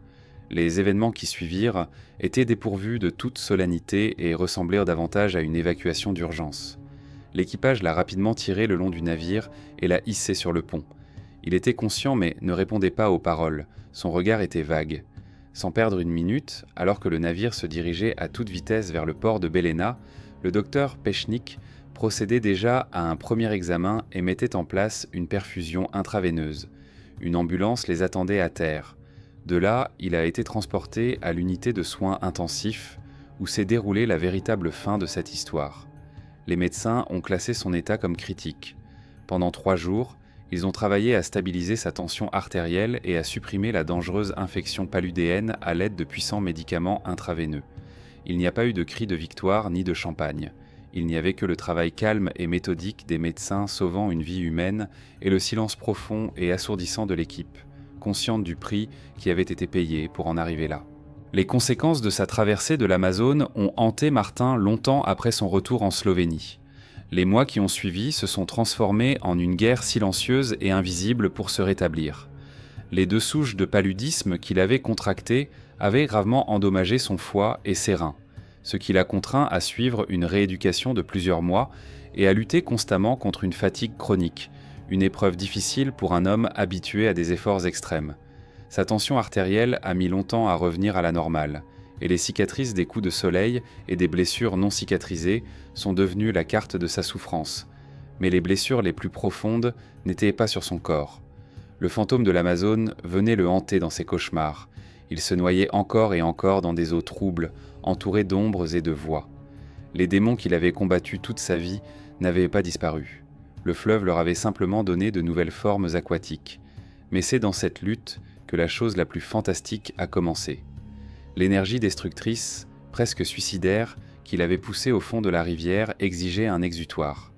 Les événements qui suivirent étaient dépourvus de toute solennité et ressemblèrent davantage à une évacuation d'urgence. L'équipage l'a rapidement tiré le long du navire et l'a hissé sur le pont. Il était conscient mais ne répondait pas aux paroles, son regard était vague. Sans perdre une minute, alors que le navire se dirigeait à toute vitesse vers le port de Belena, le docteur Pechnik procédait déjà à un premier examen et mettait en place une perfusion intraveineuse. Une ambulance les attendait à terre. De là, il a été transporté à l'unité de soins intensifs, où s'est déroulée la véritable fin de cette histoire. Les médecins ont classé son état comme critique. Pendant 3 jours, ils ont travaillé à stabiliser sa tension artérielle et à supprimer la dangereuse infection paludéenne à l'aide de puissants médicaments intraveineux. Il n'y a pas eu de cri de victoire ni de champagne. Il n'y avait que le travail calme et méthodique des médecins sauvant une vie humaine et le silence profond et assourdissant de l'équipe, consciente du prix qui avait été payé pour en arriver là. Les conséquences de sa traversée de l'Amazone ont hanté Martin longtemps après son retour en Slovénie. Les mois qui ont suivi se sont transformés en une guerre silencieuse et invisible pour se rétablir. Les 2 souches de paludisme qu'il avait contractées avaient gravement endommagé son foie et ses reins, ce qui l'a contraint à suivre une rééducation de plusieurs mois et à lutter constamment contre une fatigue chronique, une épreuve difficile pour un homme habitué à des efforts extrêmes. Sa tension artérielle a mis longtemps à revenir à la normale, et les cicatrices des coups de soleil et des blessures non cicatrisées sont devenues la carte de sa souffrance. Mais les blessures les plus profondes n'étaient pas sur son corps. Le fantôme de l'Amazone venait le hanter dans ses cauchemars. Il se noyait encore et encore dans des eaux troubles, entourées d'ombres et de voix. Les démons qu'il avait combattus toute sa vie n'avaient pas disparu. Le fleuve leur avait simplement donné de nouvelles formes aquatiques. Mais c'est dans cette lutte que la chose la plus fantastique a commencé. L'énergie destructrice, presque suicidaire, qu'il avait poussée au fond de la rivière exigeait un exutoire.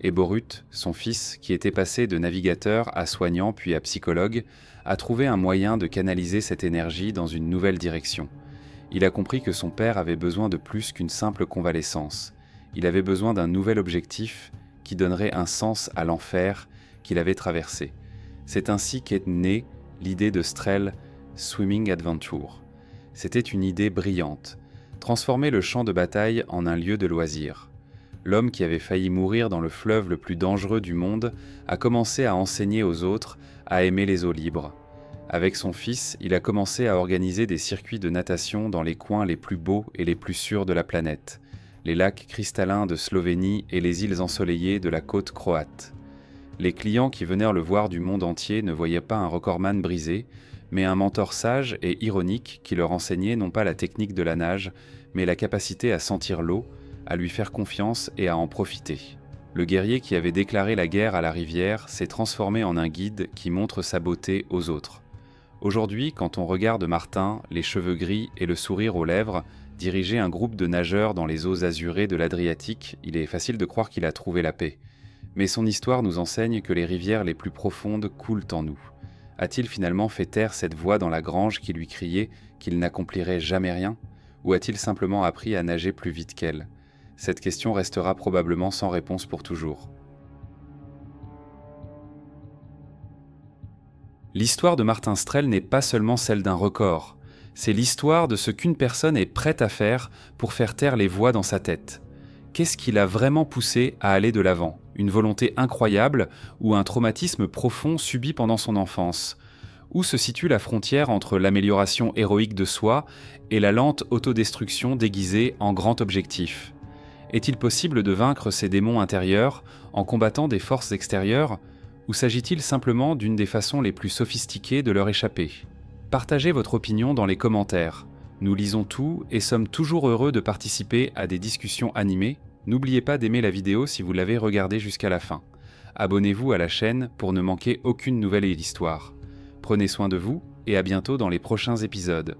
Et Borut, son fils, qui était passé de navigateur à soignant puis à psychologue, a trouvé un moyen de canaliser cette énergie dans une nouvelle direction. Il a compris que son père avait besoin de plus qu'une simple convalescence. Il avait besoin d'un nouvel objectif qui donnerait un sens à l'enfer qu'il avait traversé. C'est ainsi qu'est née l'idée de Strel Swimming Adventure. C'était une idée brillante, transformer le champ de bataille en un lieu de loisir. L'homme qui avait failli mourir dans le fleuve le plus dangereux du monde a commencé à enseigner aux autres à aimer les eaux libres. Avec son fils, il a commencé à organiser des circuits de natation dans les coins les plus beaux et les plus sûrs de la planète, les lacs cristallins de Slovénie et les îles ensoleillées de la côte croate. Les clients qui venaient le voir du monde entier ne voyaient pas un recordman brisé, mais un mentor sage et ironique qui leur enseignait non pas la technique de la nage, mais la capacité à sentir l'eau, à lui faire confiance et à en profiter. Le guerrier qui avait déclaré la guerre à la rivière s'est transformé en un guide qui montre sa beauté aux autres. Aujourd'hui, quand on regarde Martin, les cheveux gris et le sourire aux lèvres, diriger un groupe de nageurs dans les eaux azurées de l'Adriatique, il est facile de croire qu'il a trouvé la paix. Mais son histoire nous enseigne que les rivières les plus profondes coulent en nous. A-t-il finalement fait taire cette voix dans la grange qui lui criait qu'il n'accomplirait jamais rien? Ou a-t-il simplement appris à nager plus vite qu'elle? Cette question restera probablement sans réponse pour toujours. L'histoire de Martin Strel n'est pas seulement celle d'un record, c'est l'histoire de ce qu'une personne est prête à faire pour faire taire les voix dans sa tête. Qu'est-ce qui l'a vraiment poussé à aller de l'avant? Une volonté incroyable ou un traumatisme profond subi pendant son enfance? Où se situe la frontière entre l'amélioration héroïque de soi et la lente autodestruction déguisée en grand objectif? Est-il possible de vaincre ces démons intérieurs en combattant des forces extérieures? Ou s'agit-il simplement d'une des façons les plus sophistiquées de leur échapper? Partagez votre opinion dans les commentaires. Nous lisons tout et sommes toujours heureux de participer à des discussions animées. N'oubliez pas d'aimer la vidéo si vous l'avez regardée jusqu'à la fin. Abonnez-vous à la chaîne pour ne manquer aucune nouvelle histoire. Prenez soin de vous et à bientôt dans les prochains épisodes.